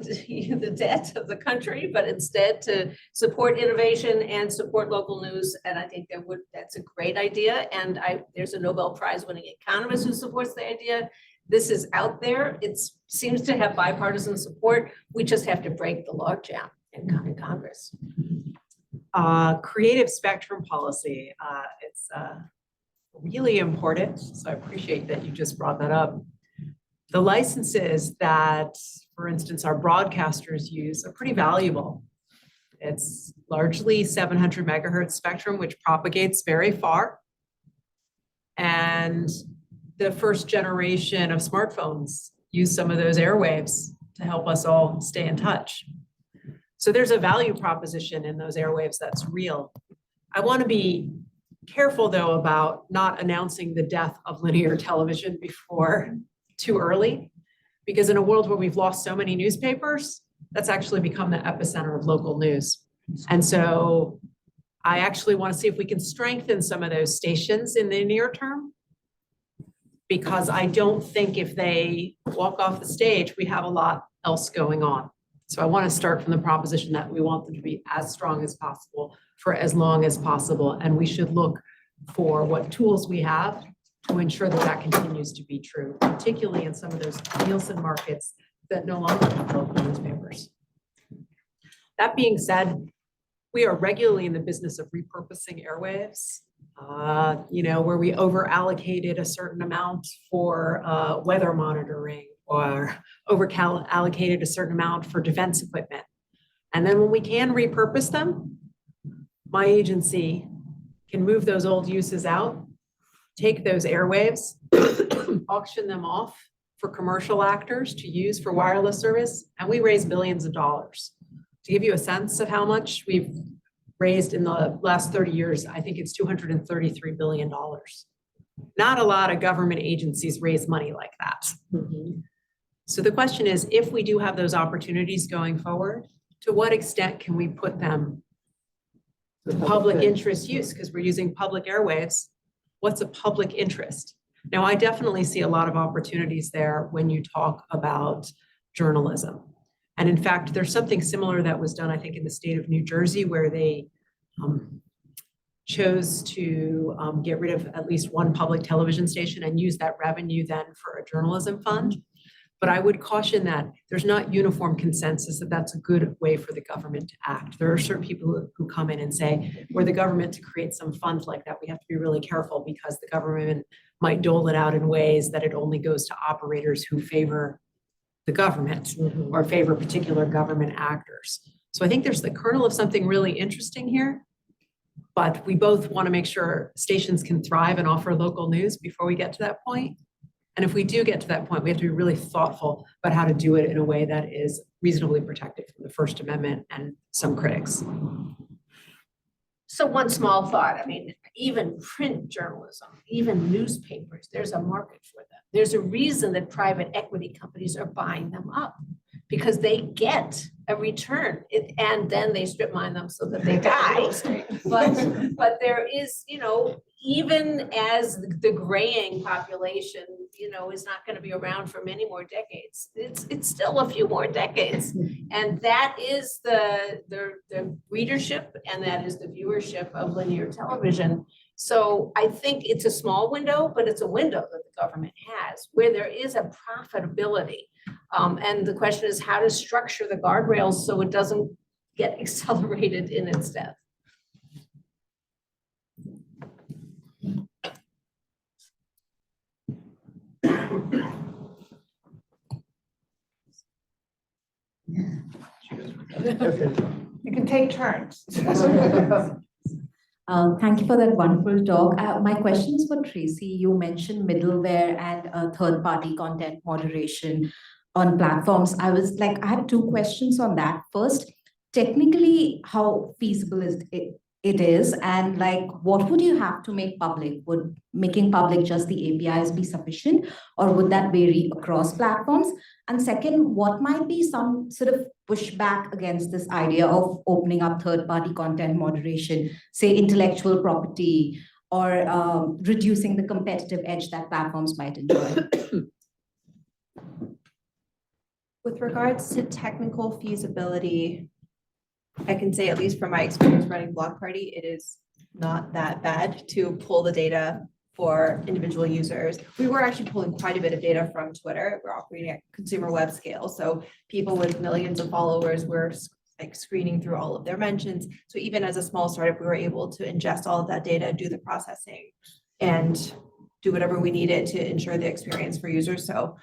debt of the country, but instead to support innovation and support local news. And I think that's a great idea. And there's a Nobel Prize winning economist who supports the idea. This is out there. It seems to have bipartisan support. We just have to break the logjam in Congress. Creative spectrum policy. It's really important. So I appreciate that you just brought that up. The licenses that, for instance, our broadcasters use are pretty valuable. It's largely 700 megahertz spectrum, which propagates very far. And the first generation of smartphones use some of those airwaves to help us all stay in touch. So there's a value proposition in those airwaves that's real. I want to be careful, though, about not announcing the death of linear television before too early, because in a world where we've lost so many newspapers, that's actually become the epicenter of local news. And so I actually want to see if we can strengthen some of those stations in the near term, because I don't think if they walk off the stage, we have a lot else going on. So I want to start from the proposition that we want them to be as strong as possible for as long as possible. And we should look for what tools we have to ensure that that continues to be true, particularly in some of those Nielsen markets that no longer have local newspapers. That being said, we are regularly in the business of repurposing airwaves, where we over allocated a certain amount for weather monitoring or over allocated a certain amount for defense equipment. And then when we can repurpose them, my agency can move those old uses out, take those airwaves, auction them off for commercial actors to use for wireless service, and we raise billions of dollars. To give you a sense of how much we've raised in the last 30 years, I think it's $233 billion. Not a lot of government agencies raise money like that. Mm-hmm. So the question is, if we do have those opportunities going forward, to what extent can we put them to public interest use? Because we're using public airwaves. What's a public interest? Now, I definitely see a lot of opportunities there when you talk about journalism. And in fact, there's something similar that was done, I think, in the state of New Jersey, where they chose to get rid of at least one public television station and use that revenue then for a journalism fund. But I would caution that there's not uniform consensus that that's a good way for the government to act. There are certain people who come in and say, we're the government to create some funds like that. We have to be really careful because the government might dole it out in ways that it only goes to operators who favor the government or favor particular government actors. So I think there's the kernel of something really interesting here. But we both want to make sure stations can thrive and offer local news before we get to that point. And if we do get to that point, we have to be really thoughtful about how to do it in a way that is reasonably protected from the First Amendment and some critics. So one small thought, I mean, even print journalism, even newspapers, there's a market for them. There's a reason that private equity companies are buying them up, because they get a return and then they strip mine them so that they die. But there is, even as the graying population, is not going to be around for many more decades. It's still a few more decades. And that is the readership, and that is the viewership of linear television. So I think it's a small window, but it's a window that the government has where there is a profitability. And the question is how to structure the guardrails so it doesn't get accelerated in its death. You can take turns. Thank you for that wonderful talk. My question is for Tracy. You mentioned middleware and third-party content moderation on platforms. I have two questions on that. First, technically, how feasible is it is, and what would you have to make public? Would making public just the APIs be sufficient, or would that vary across platforms? And second, what might be some sort of pushback against this idea of opening up third-party content moderation, say intellectual property, or reducing the competitive edge that platforms might enjoy? With regards to technical feasibility, I can say, at least from my experience running Block Party, it is not that bad to pull the data for individual users. We were actually pulling quite a bit of data from Twitter. We're operating at consumer web scale. So people with millions of followers were screening through all of their mentions. So even as a small startup, we were able to ingest all of that data, do the processing, and do whatever we needed to ensure the experience for users. So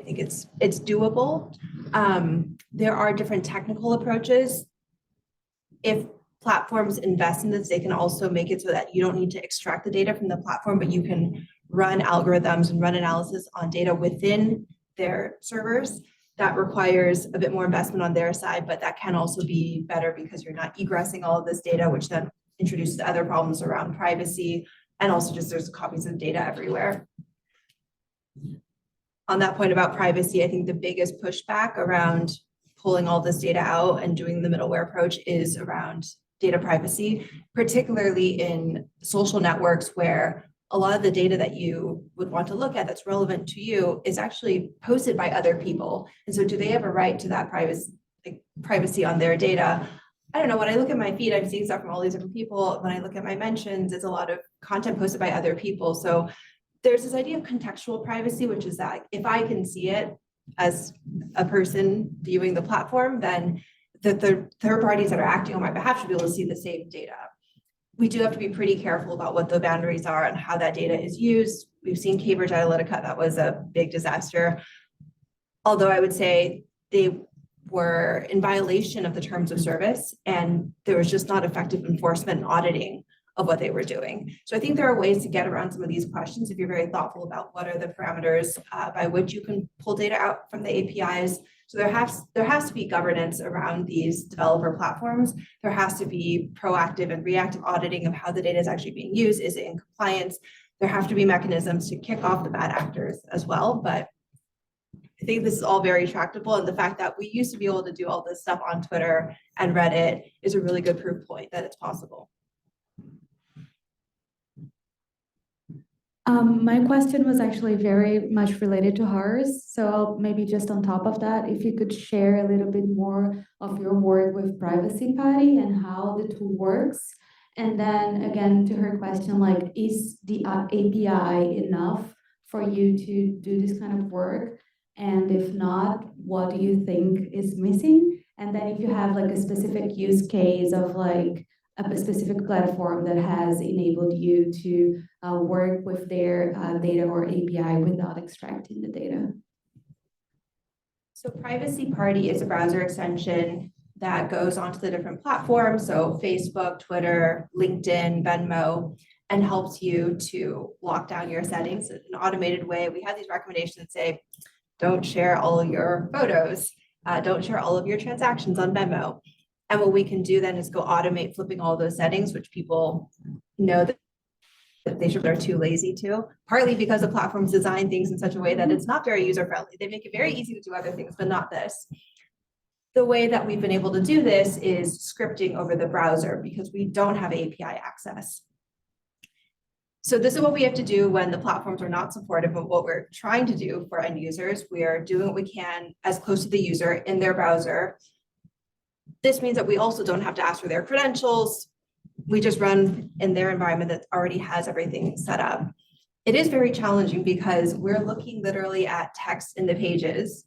I think it's doable. There are different technical approaches. If platforms invest in this, they can also make it so that you don't need to extract the data from the platform, but you can run algorithms and run analysis on data within their servers. That requires a bit more investment on their side, but that can also be better because you're not egressing all of this data, which then introduces other problems around privacy, and also just there's copies of data everywhere. On that point about privacy, I think the biggest pushback around pulling all this data out and doing the middleware approach is around data privacy, particularly in social networks where a lot of the data that you would want to look at that's relevant to you is actually posted by other people. And so do they have a right to that privacy on their data? I don't know, when I look at my feed, I'm seeing stuff from all these different people. When I look at my mentions, it's a lot of content posted by other people. So there's this idea of contextual privacy, which is that if I can see it as a person viewing the platform, then the third parties that are acting on my behalf should be able to see the same data. We do have to be pretty careful about what the boundaries are and how that data is used. We've seen Cambridge Analytica, that was a big disaster. Although I would say they were in violation of the terms of service, and there was just not effective enforcement and auditing of what they were doing. So I think there are ways to get around some of these questions if you're very thoughtful about what are the parameters by which you can pull data out from the APIs. So there has to be governance around these developer platforms. There has to be proactive and reactive auditing of how the data is actually being used. Is it in compliance? There have to be mechanisms to kick off the bad actors as well. But I think this is all very tractable. And the fact that we used to be able to do all this stuff on Twitter and Reddit is a really good proof point that it's possible. My question was actually very much related to hers. So maybe just on top of that, if you could share a little bit more of your work with Privacy Party and how the tool works. And then again, to her question, is the API enough for you to do this kind of work? And if not, what do you think is missing? And then if you have a specific use case of a specific platform that has enabled you to work with their data or API without extracting the data. So Privacy Party is a browser extension that goes onto the different platforms, so Facebook, Twitter, LinkedIn, Venmo, and helps you to lock down your settings in an automated way. We have these recommendations that say, don't share all of your photos, don't share all of your transactions on Venmo. And what we can do then is go automate flipping all those settings, which people know that they're too lazy to, partly because the platforms design things in such a way that it's not very user-friendly. They make it very easy to do other things, but not this. The way that we've been able to do this is scripting over the browser because we don't have API access. So this is what we have to do when the platforms are not supportive of what we're trying to do for end users. We are doing what we can as close to the user in their browser. This means that we also don't have to ask for their credentials. We just run in their environment that already has everything set up. It is very challenging because we're looking literally at text in the pages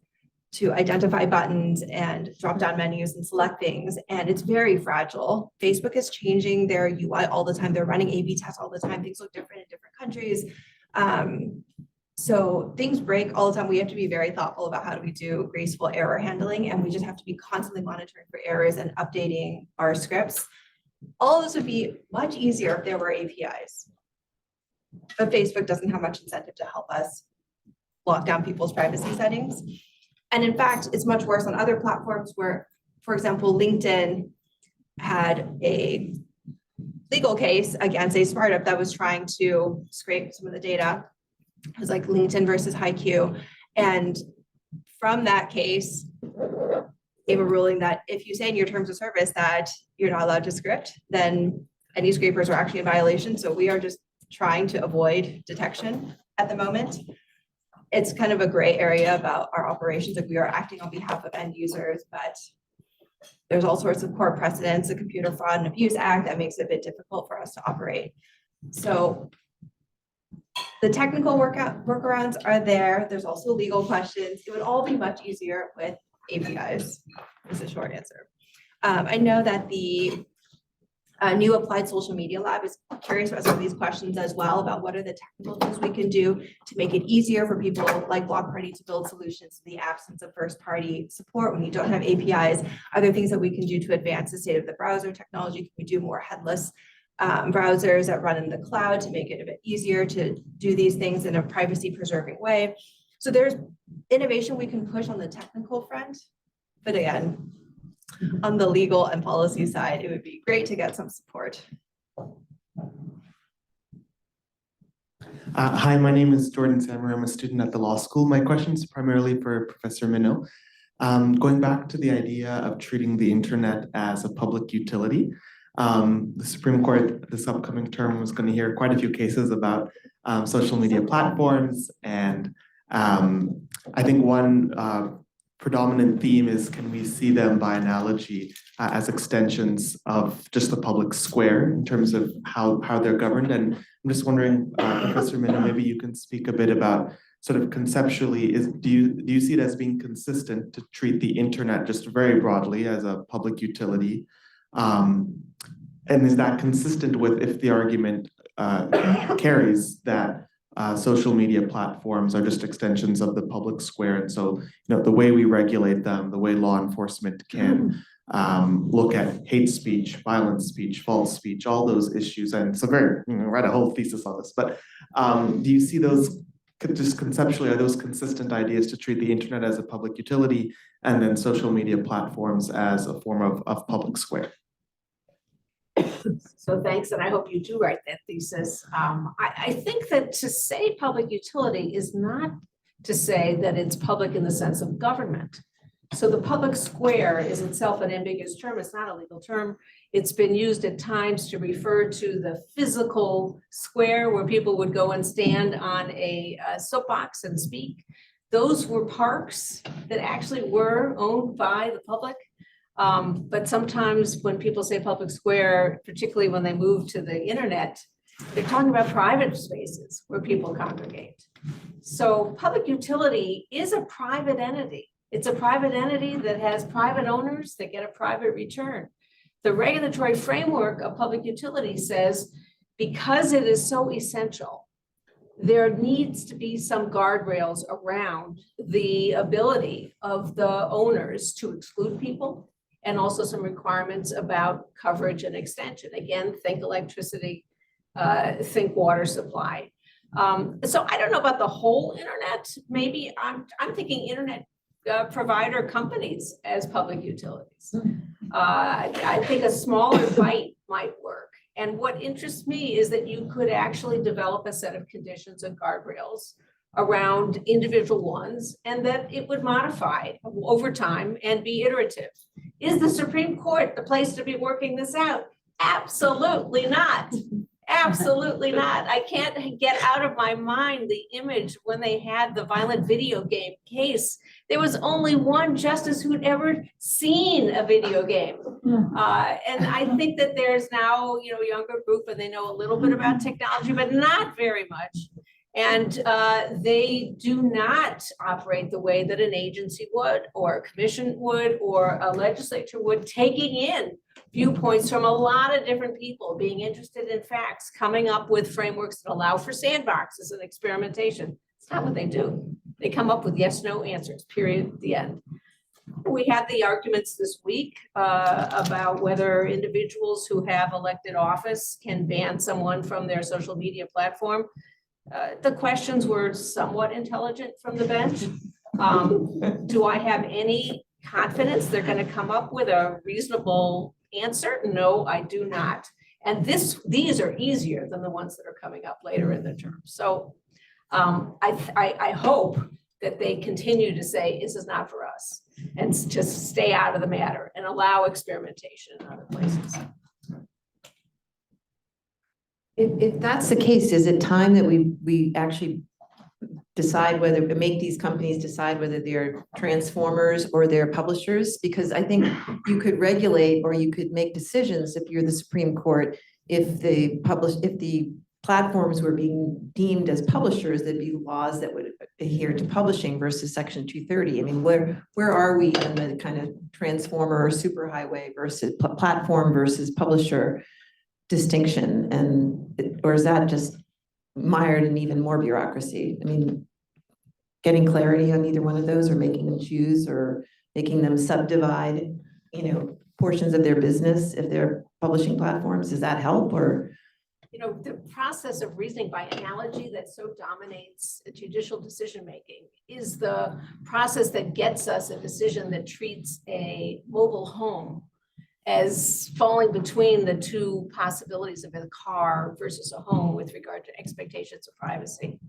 to identify buttons and drop down menus and select things. And it's very fragile. Facebook is changing their UI all the time. They're running A/B tests all the time. Things look different in different countries. So things break all the time. We have to be very thoughtful about how do we do graceful error handling. And we just have to be constantly monitoring for errors and updating our scripts. All of this would be much easier if there were APIs. But Facebook doesn't have much incentive to help us lock down people's privacy settings. And in fact, it's much worse on other platforms where, for example, LinkedIn had a legal case against a startup that was trying to scrape some of the data. It was like LinkedIn versus HiQ. And from that case, gave a ruling that if you say in your terms of service that you're not allowed to script, then any scrapers are actually in violation. So we are just trying to avoid detection at the moment. It's kind of a gray area about our operations, like we are acting on behalf of end users, but there's all sorts of court precedents, the Computer Fraud and Abuse Act, that makes it a bit difficult for us to operate. So the technical workarounds are there. There's also legal questions. It would all be much easier with APIs, is the short answer. I know that the new Applied Social Media Lab is curious about some of these questions as well, about what are the technical things we can do to make it easier for people like Block Party to build solutions in the absence of first-party support when you don't have APIs. Are there things that we can do to advance the state of the browser technology? Can we do more headless browsers that run in the cloud to make it a bit easier to do these things in a privacy-preserving way? So there's innovation we can push on the technical front, but again, on the legal and policy side, it would be great to get some support. Hi, my name is Jordan Sammer. I'm a student at the law school. My question is primarily for Professor Minow. Going back to the idea of treating the internet as a public utility, the Supreme Court this upcoming term was going to hear quite a few cases about social media platforms, and I think one predominant theme is, can we see them by analogy as extensions of just the public square in terms of how they're governed? And I'm just wondering, Professor Minow, maybe you can speak a bit about sort of conceptually, do you see it as being consistent to treat the internet just very broadly as a public utility? And is that consistent with if the argument carries that social media platforms are just extensions of the public square, and so the way we regulate them, the way law enforcement can look at hate speech, violent speech, false speech, all those issues, and so write a whole thesis on this. But do you see those just conceptually, are those consistent ideas to treat the internet as a public utility and then social media platforms as a form of public square? So thanks, and I hope you do write that thesis. I think that to say public utility is not to say that it's public in the sense of government. So the public square is itself an ambiguous term. It's not a legal term. It's been used at times to refer to the physical square where people would go and stand on a soapbox and speak. Those were parks that actually were owned by the public. But sometimes when people say public square, particularly when they move to the internet, they're talking about private spaces where people congregate. So public utility is a private entity. It's a private entity that has private owners that get a private return. The regulatory framework of public utility says, because it is so essential, there needs to be some guardrails around the ability of the owners to exclude people and also some requirements about coverage and extension. Again, think electricity, think water supply. So I don't know about the whole internet. Maybe I'm thinking internet provider companies as public utilities. I think a smaller bite might work. And what interests me is that you could actually develop a set of conditions and guardrails around individual ones, and that it would modify over time and be iterative. Is the Supreme Court the place to be working this out? Absolutely not. Absolutely not. I can't get out of my mind the image when they had the violent video game case. There was only one justice who'd ever seen a video game. And I think that there's now, a younger group, and they know a little bit about technology, but not very much. And they do not operate the way that an agency would, or a commission would, or a legislature would, taking in viewpoints from a lot of different people, being interested in facts, coming up with frameworks that allow for sandboxes and experimentation. It's not what they do. They come up with yes, no answers, period, the end. We had the arguments this week about whether individuals who have elected office can ban someone from their social media platform. The questions were somewhat intelligent from the bench. Do I have any confidence they're going to come up with a reasonable answer? No, I do not. And these are easier than the ones that are coming up later in the term. So I hope that they continue to say, this is not for us, and just stay out of the matter and allow experimentation in other places. If that's the case, is it time that we actually decide whether, make these companies decide whether they're transformers or they're publishers? Because I think you could regulate, or you could make decisions if you're the Supreme Court, if the platforms were being deemed as publishers, there'd be laws that would adhere to publishing versus Section 230. I mean, where are we in the kind of transformer or superhighway versus platform versus publisher distinction? Or is that just mired in even more bureaucracy? I mean, getting clarity on either one of those, or making them choose, or making them subdivide, portions of their business if they're publishing platforms, does that help? Or the process of reasoning by analogy that so dominates judicial decision-making is the process that gets us a decision that treats a mobile home as falling between the two possibilities of a car versus a home with regard to expectations of privacy.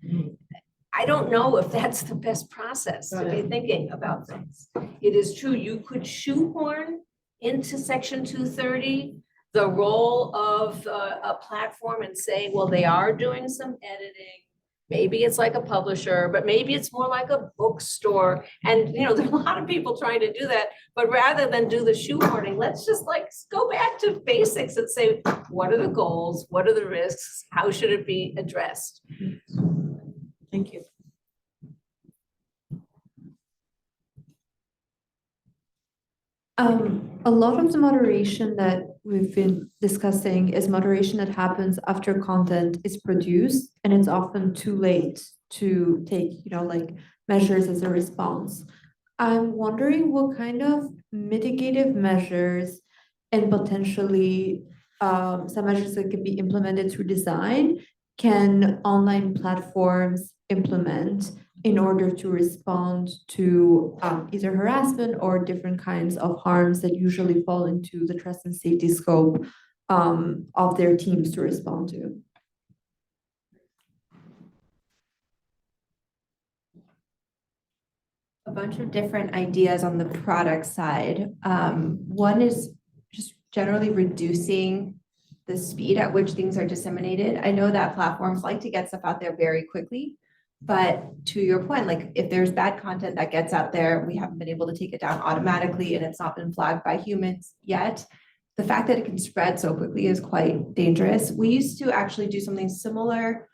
I don't know if that's the best process to be thinking about things. It is true, you could shoehorn into Section 230 the role of a platform and say, well, they are doing some editing. Maybe it's like a publisher, but maybe it's more like a bookstore. And, there are a lot of people trying to do that, but rather than do the shoehorning, let's just go back to basics and say, what are the goals? What are the risks? How should it be addressed? thank you. A lot of the moderation that we've been discussing is moderation that happens after content is produced, and it's often too late to take, measures as a response. I'm wondering what kind of mitigative measures and potentially some measures that can be implemented through design can online platforms implement in order to respond to either harassment or different kinds of harms that usually fall into the trust and safety scope of their teams to respond to. A bunch of different ideas on the product side. One is just generally reducing the speed at which things are disseminated. I know that platforms like to get stuff out there very quickly. But to your point, if there's bad content that gets out there, we haven't been able to take it down automatically, and it's not been flagged by humans yet. The fact that it can spread so quickly is quite dangerous. We used to actually do something similar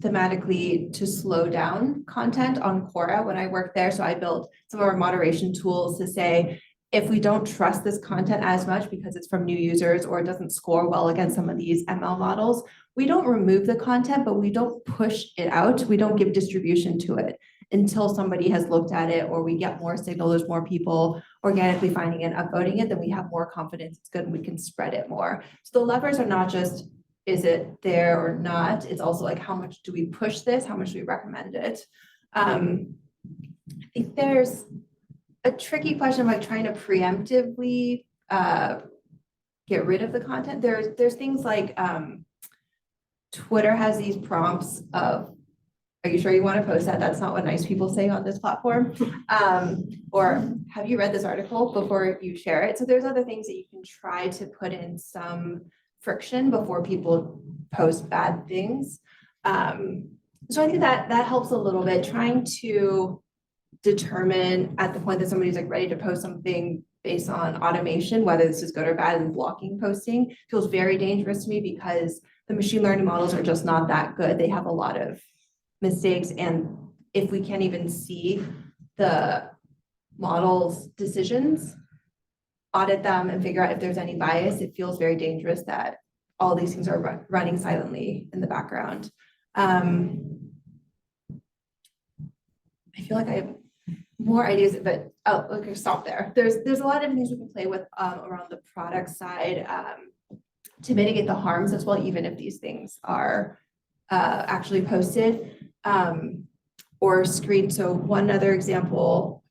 thematically to slow down content on Quora when I worked there. So I built some of our moderation tools to say, if we don't trust this content as much because it's from new users or it doesn't score well against some of these ML models, we don't remove the content, but we don't push it out. We don't give distribution to it. until somebody has looked at it or we get more signal, there's more people organically finding it, upvoting it, then we have more confidence it's good and we can spread it more. So the levers are not just, is it there or not? It's also like, how much do we push this? How much do we recommend it? I think there's a tricky question of like trying to preemptively get rid of the content. There's things like Twitter has these prompts of, are you sure you want to post that? That's not what nice people say on this platform. Or have you read this article before you share it? So there's other things that you can try to put in some friction before people post bad things. So I think that helps a little bit, trying to determine at the point that somebody's like ready to post something based on automation, whether this is good or bad, and blocking posting feels very dangerous to me because the machine learning models are just not that good. They have a lot of mistakes, and if we can't even see the model's decisions, audit them and figure out if there's any bias, it feels very dangerous that all these things are running silently in the background. I feel like I have more ideas, but okay, stop there. There's a lot of things we can play with around the product side to mitigate the harms as well, even if these things are actually posted or screened. So one other example,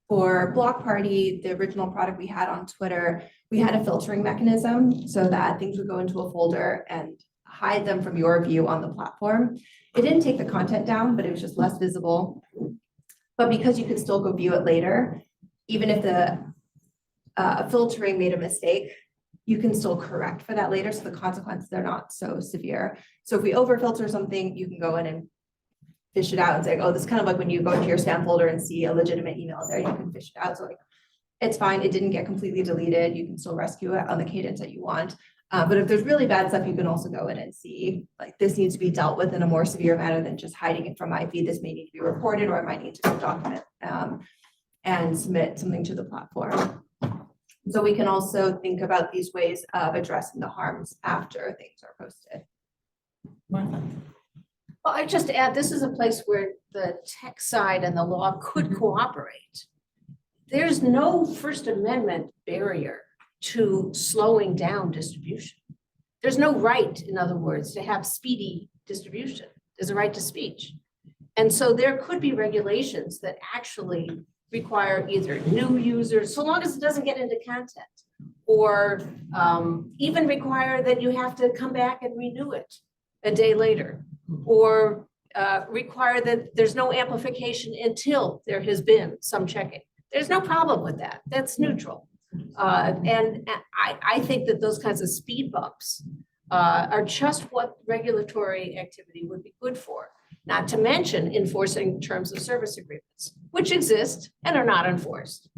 for Block Party, the original product we had on Twitter, we had a filtering mechanism so that things would go into a folder and hide them from your view on the platform. It didn't take the content down, but it was just less visible. But because you could still go view it later, even if the filtering made a mistake, you can still correct for that later. So the consequences are not so severe. So if we over filter something, you can go in and fish it out and say, oh, this is kind of like when you go into your spam folder and see a legitimate email there, you can fish it out. So like, it's fine. It didn't get completely deleted. You can still rescue it on the cadence that you want. But if there's really bad stuff, you can also go in and see, like, this needs to be dealt with in a more severe manner than just hiding it from my feed. This may need to be reported, or I might need to document and submit something to the platform. So we can also think about these ways of addressing the harms after things are posted. Martha? Well, I just add, this is a place where the tech side and the law could cooperate. There's no First Amendment barrier to slowing down distribution. There's no right, in other words, to have speedy distribution. There's a right to speech. And so there could be regulations that actually require either new users, so long as it doesn't get into content, or even require that you have to come back and renew it a day later, or require that there's no amplification until there has been some checking. There's no problem with that. That's neutral. And I think that those kinds of speed bumps are just what regulatory activity would be good for, not to mention enforcing terms of service agreements, which exist and are not enforced.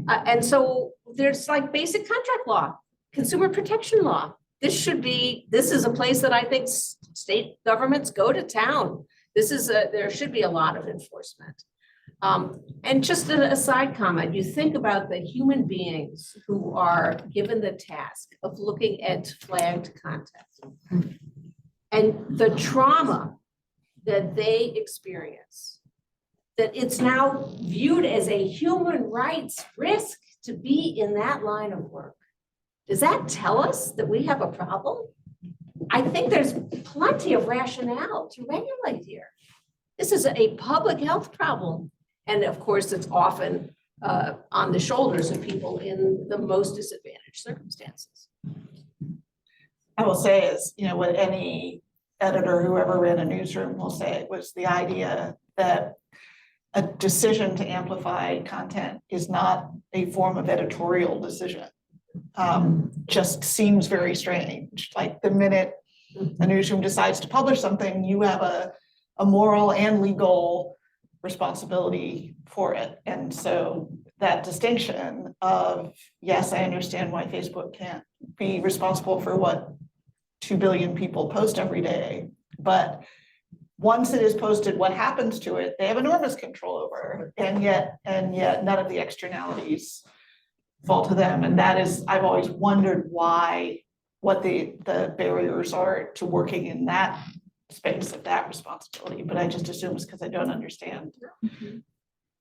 And so there's like basic contract law, consumer protection law. This is a place that I think state governments go to town. There should be a lot of enforcement. And just a side comment, you think about the human beings who are given the task of looking at flagged content and the trauma that they experience, that it's now viewed as a human rights risk to be in that line of work. Does that tell us that we have a problem? I think there's plenty of rationale to regulate here. This is a public health problem. And of course, it's often on the shoulders of people in the most disadvantaged circumstances. I will say is, what any editor who ever ran a newsroom will say was the idea that a decision to amplify content is not a form of editorial decision. Just seems very strange. Like the minute a newsroom decides to publish something, you have a moral and legal responsibility for it. And so that distinction of, yes, I understand why Facebook can't be responsible for what 2 billion people post every day, but once it is posted, what happens to it, they have enormous control over, and yet none of the externalities fall to them. And that is, I've always wondered what the barriers are to working in that space of that responsibility, but I just assume it's because I don't understand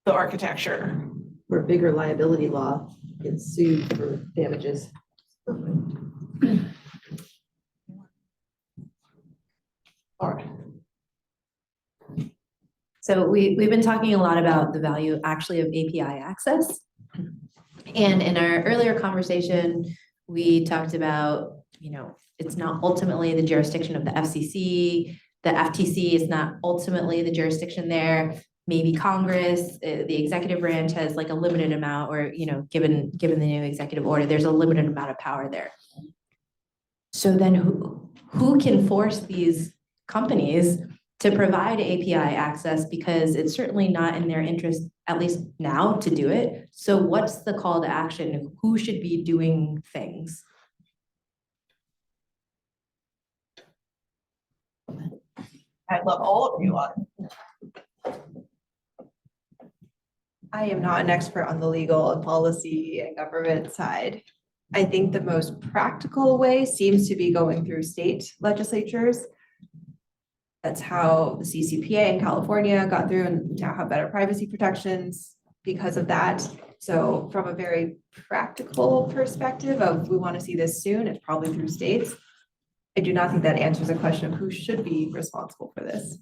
the architecture. Or bigger liability law, gets sued for damages. All right. So we've been talking a lot about the value actually of API access. And in our earlier conversation, we talked about, it's not ultimately the jurisdiction of the FCC. The FTC is not ultimately the jurisdiction there. Maybe Congress, the executive branch has like a limited amount, or, given the new executive order, there's a limited amount of power there. So then who can force these companies to provide API access, because it's certainly not in their interest, at least now, to do it. So what's the call to action? Who should be doing things? I love all of you on. I am not an expert on the legal and policy and government side. I think the most practical way seems to be going through state legislatures. That's how the CCPA in California got through and now have better privacy protections because of that. So from a very practical perspective of we want to see this soon, it's probably through states. I do not think that answers the question of who should be responsible for this.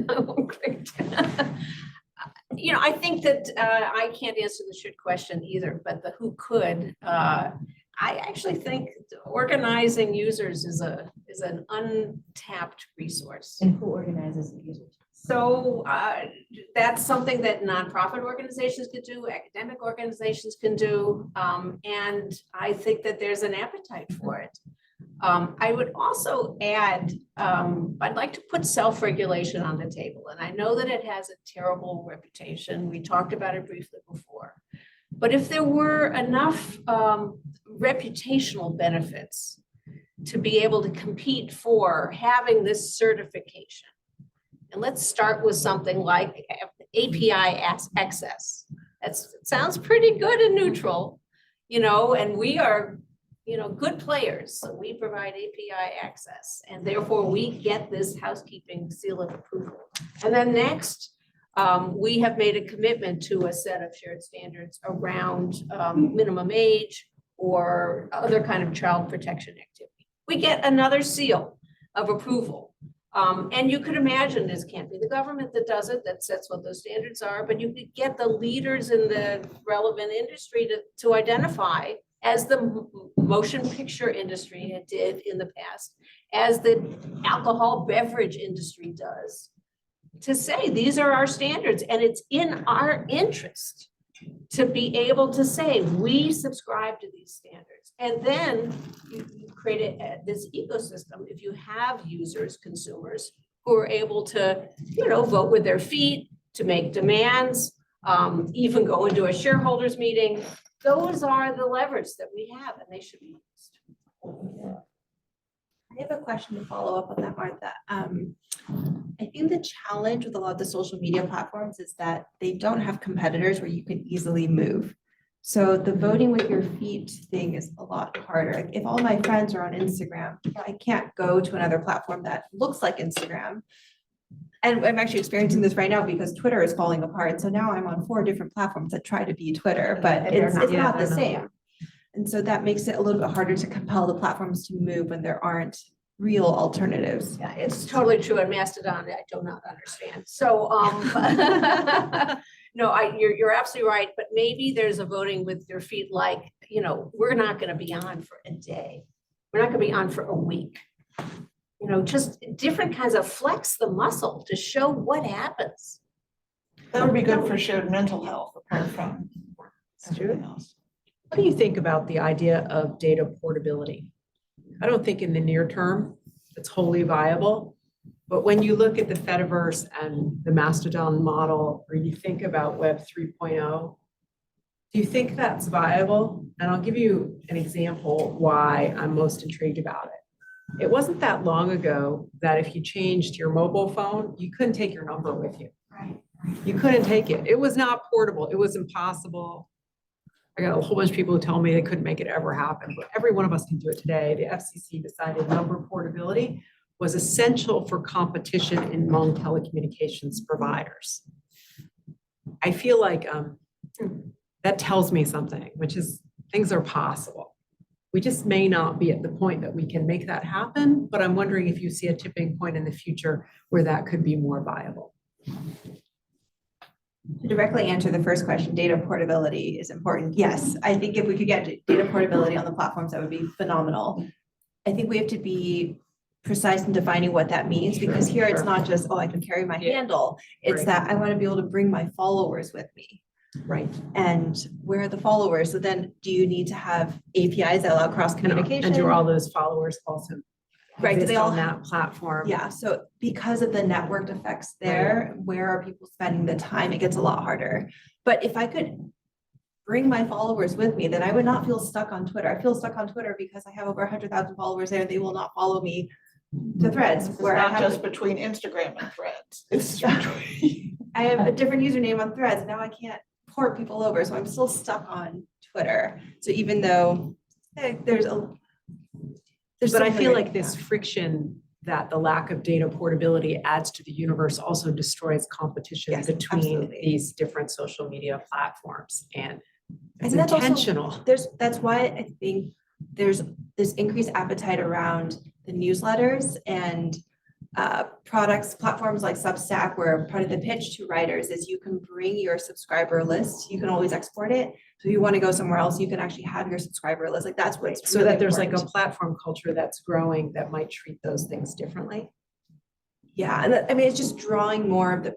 Oh, great. I think that I can't answer the should question either, but the who could. I actually think organizing users is an untapped resource. And who organizes the users? So that's something that nonprofit organizations could do, academic organizations can do, and I think that there's an appetite for it. I would also add, I'd like to put self-regulation on the table, and I know that it has a terrible reputation. We talked about it briefly before. But if there were enough reputational benefits to be able to compete for having this certification, and let's start with something like API access. It sounds pretty good and neutral, and we are, good players. So we provide API access, and therefore we get this housekeeping seal of approval. And then next, we have made a commitment to a set of shared standards around minimum age or other kind of child protection activity. We get another seal of approval. And you could imagine this can't be the government that does it, that sets what those standards are, but you could get the leaders in the relevant industry to identify, as the motion picture industry did in the past, as the alcohol beverage industry does, to say these are our standards, and it's in our interest to be able to say we subscribe to these standards. And then you create this ecosystem. If you have users, consumers who are able to, vote with their feet, to make demands, even go into a shareholders meeting, those are the levers that we have, and they should be used. I have a question to follow up on that, Martha. I think the challenge with a lot of the social media platforms is that they don't have competitors where you can easily move. So the voting with your feet thing is a lot harder. Like, if all my friends are on Instagram, I can't go to another platform that looks like Instagram. And I'm actually experiencing this right now because Twitter is falling apart. So now I'm on 4 different platforms that try to be Twitter, but it's not the same. And so that makes it a little bit harder to compel the platforms to move when there aren't real alternatives. Yeah, it's totally true. And Mastodon, I do not understand. So, no, you're absolutely right. But maybe there's a voting with your feet, like, we're not going to be on for a day. We're not going to be on for a week. Just different kinds of flex the muscle to show what happens. That would be good for shared mental health, apart from everything else. What do you think about the idea of data portability? I don't think in the near term it's wholly viable, but when you look at the Fediverse and the Mastodon model, or you think about Web 3.0, do you think that's viable? And I'll give you an example why I'm most intrigued about it. It wasn't that long ago that if you changed your mobile phone, you couldn't take your number with you. Right. You couldn't take it. It was not portable. It was impossible. I got a whole bunch of people who tell me they couldn't make it ever happen, but every one of us can do it today. The FCC decided number portability was essential for competition among telecommunications providers. I feel like that tells me something, which is things are possible. We just may not be at the point that we can make that happen, but I'm wondering if you see a tipping point in the future where that could be more viable. To directly answer the first question, data portability is important. Yes, I think if we could get data portability on the platforms, that would be phenomenal. I think we have to be precise in defining what that means, because here it's not just, oh, I can carry my handle. It's Right. that I want to be able to bring my followers with me. Right. And where are the followers? So then do you need to have APIs that allow cross communication? And do all those followers also Right, do exist they all on that platform? Yeah, so because of the networked effects there, where are people spending the time? It gets a lot harder. But if I could bring my followers with me, then I would not feel stuck on Twitter. I feel stuck on Twitter because I have over 100,000 followers there. They will not follow me to Threads. It's Where I not have, just between Instagram and Threads. It's between. I have a different username on Threads. Now I can't port people over, so I'm still stuck on Twitter. So even though there's But I feel something- like this friction that the lack of data portability adds to the universe also destroys competition Yes, between absolutely. these different social media platforms. And it's And that's also- intentional. That's why I think there's this increased appetite around the newsletters and platforms like Substack, where part of the pitch to writers is you can bring your subscriber list. You can always export it. So if you want to go somewhere else, you can actually have your subscriber list. Like that's what's So really that there's like a important. platform culture that's growing that might treat those things differently. Yeah, and I mean, it's just drawing more of the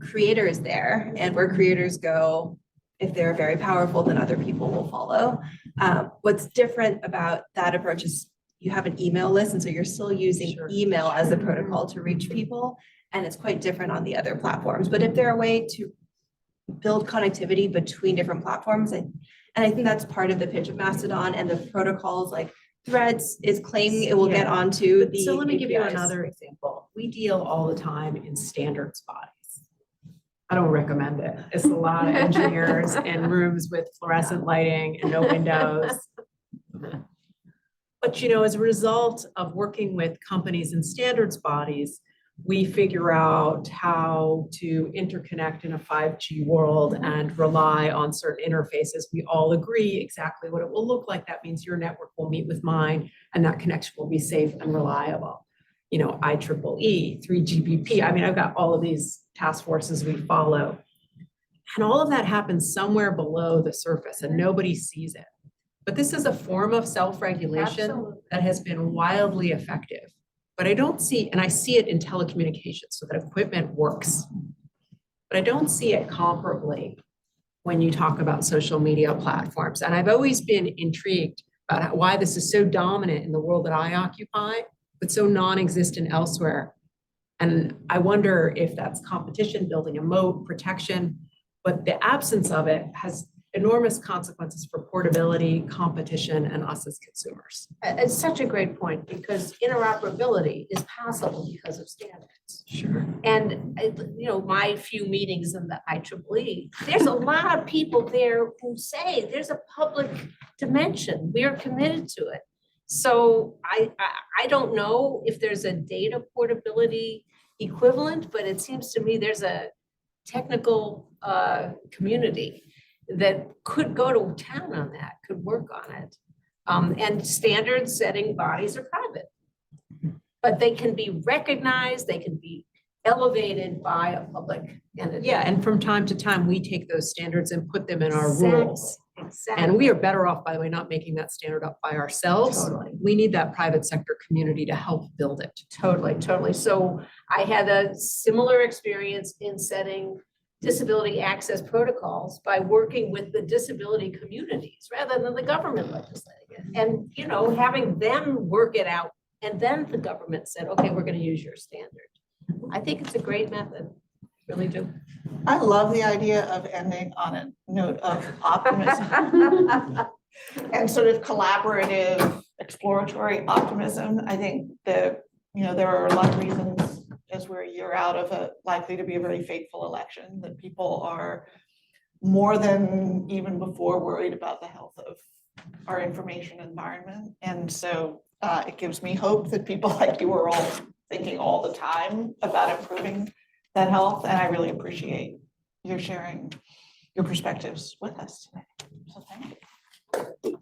creators there, and where creators go, if they're very powerful, then other people will follow. What's different about that approach is you have an email list, and so you're still using Sure. email as a protocol to reach people, and it's quite different on the other platforms. But if there are a way to build connectivity between different platforms, and I think that's part of the pitch of Mastodon and the protocols, like Threads is claiming it will get Yeah. onto the So let me give you APIs. another example. We deal all the time in standards bodies. I don't recommend it. It's a lot of engineers in rooms with fluorescent lighting and no windows. But you know, as a result of working with companies and standards bodies, we figure out how to interconnect in a 5G world and rely on certain interfaces. We all agree exactly what it will look like. That means your network will meet with mine, and that connection will be safe and reliable. You know, IEEE, 3GPP. I mean, I've got all of these task forces we follow. And all of that happens somewhere below the surface and nobody sees it. But this is a form of self-regulation Absolutely. that has been wildly effective. But I don't see, and I see it in telecommunications, so that equipment works. But I don't see it comparably when you talk about social media platforms. And I've always been intrigued about why this is so dominant in the world that I occupy, but so non-existent elsewhere. And I wonder if that's competition, building a moat, protection, but the absence of it has enormous consequences for portability, competition, and us as consumers. It's such a great point, because interoperability is possible because of standards. Sure. And, you know, my few meetings in the IEEE, there's a lot of people there who say there's a public dimension. We are committed to it. So I don't know if there's a data portability equivalent, but it seems to me there's a technical community that could go to town on that, could work on it. And standard setting bodies are private. But they can be recognized, they can be elevated by a public entity. Yeah, and from time to time, we take those standards and put them in our rules. Exactly. And we are better off, by the way, not making that standard up by ourselves. Totally. We need that private sector community to help build it. Totally, totally. So I had a similar experience in setting disability access protocols by working with the disability communities rather than the government legislating it. And, you know, having them work it out, and then the government said, okay, we're going to use your standard. I think it's a great method, really do. I love the idea of ending on a note of optimism and sort of collaborative, exploratory optimism. I think that, you know, there are a lot of reasons, as we're a year out of a likely to be a very fateful election, that people are more than even before worried about the health of our information environment. And so it gives me hope that people like you are all thinking all the time about improving that health. And I really appreciate your sharing your perspectives with us today. So thank you.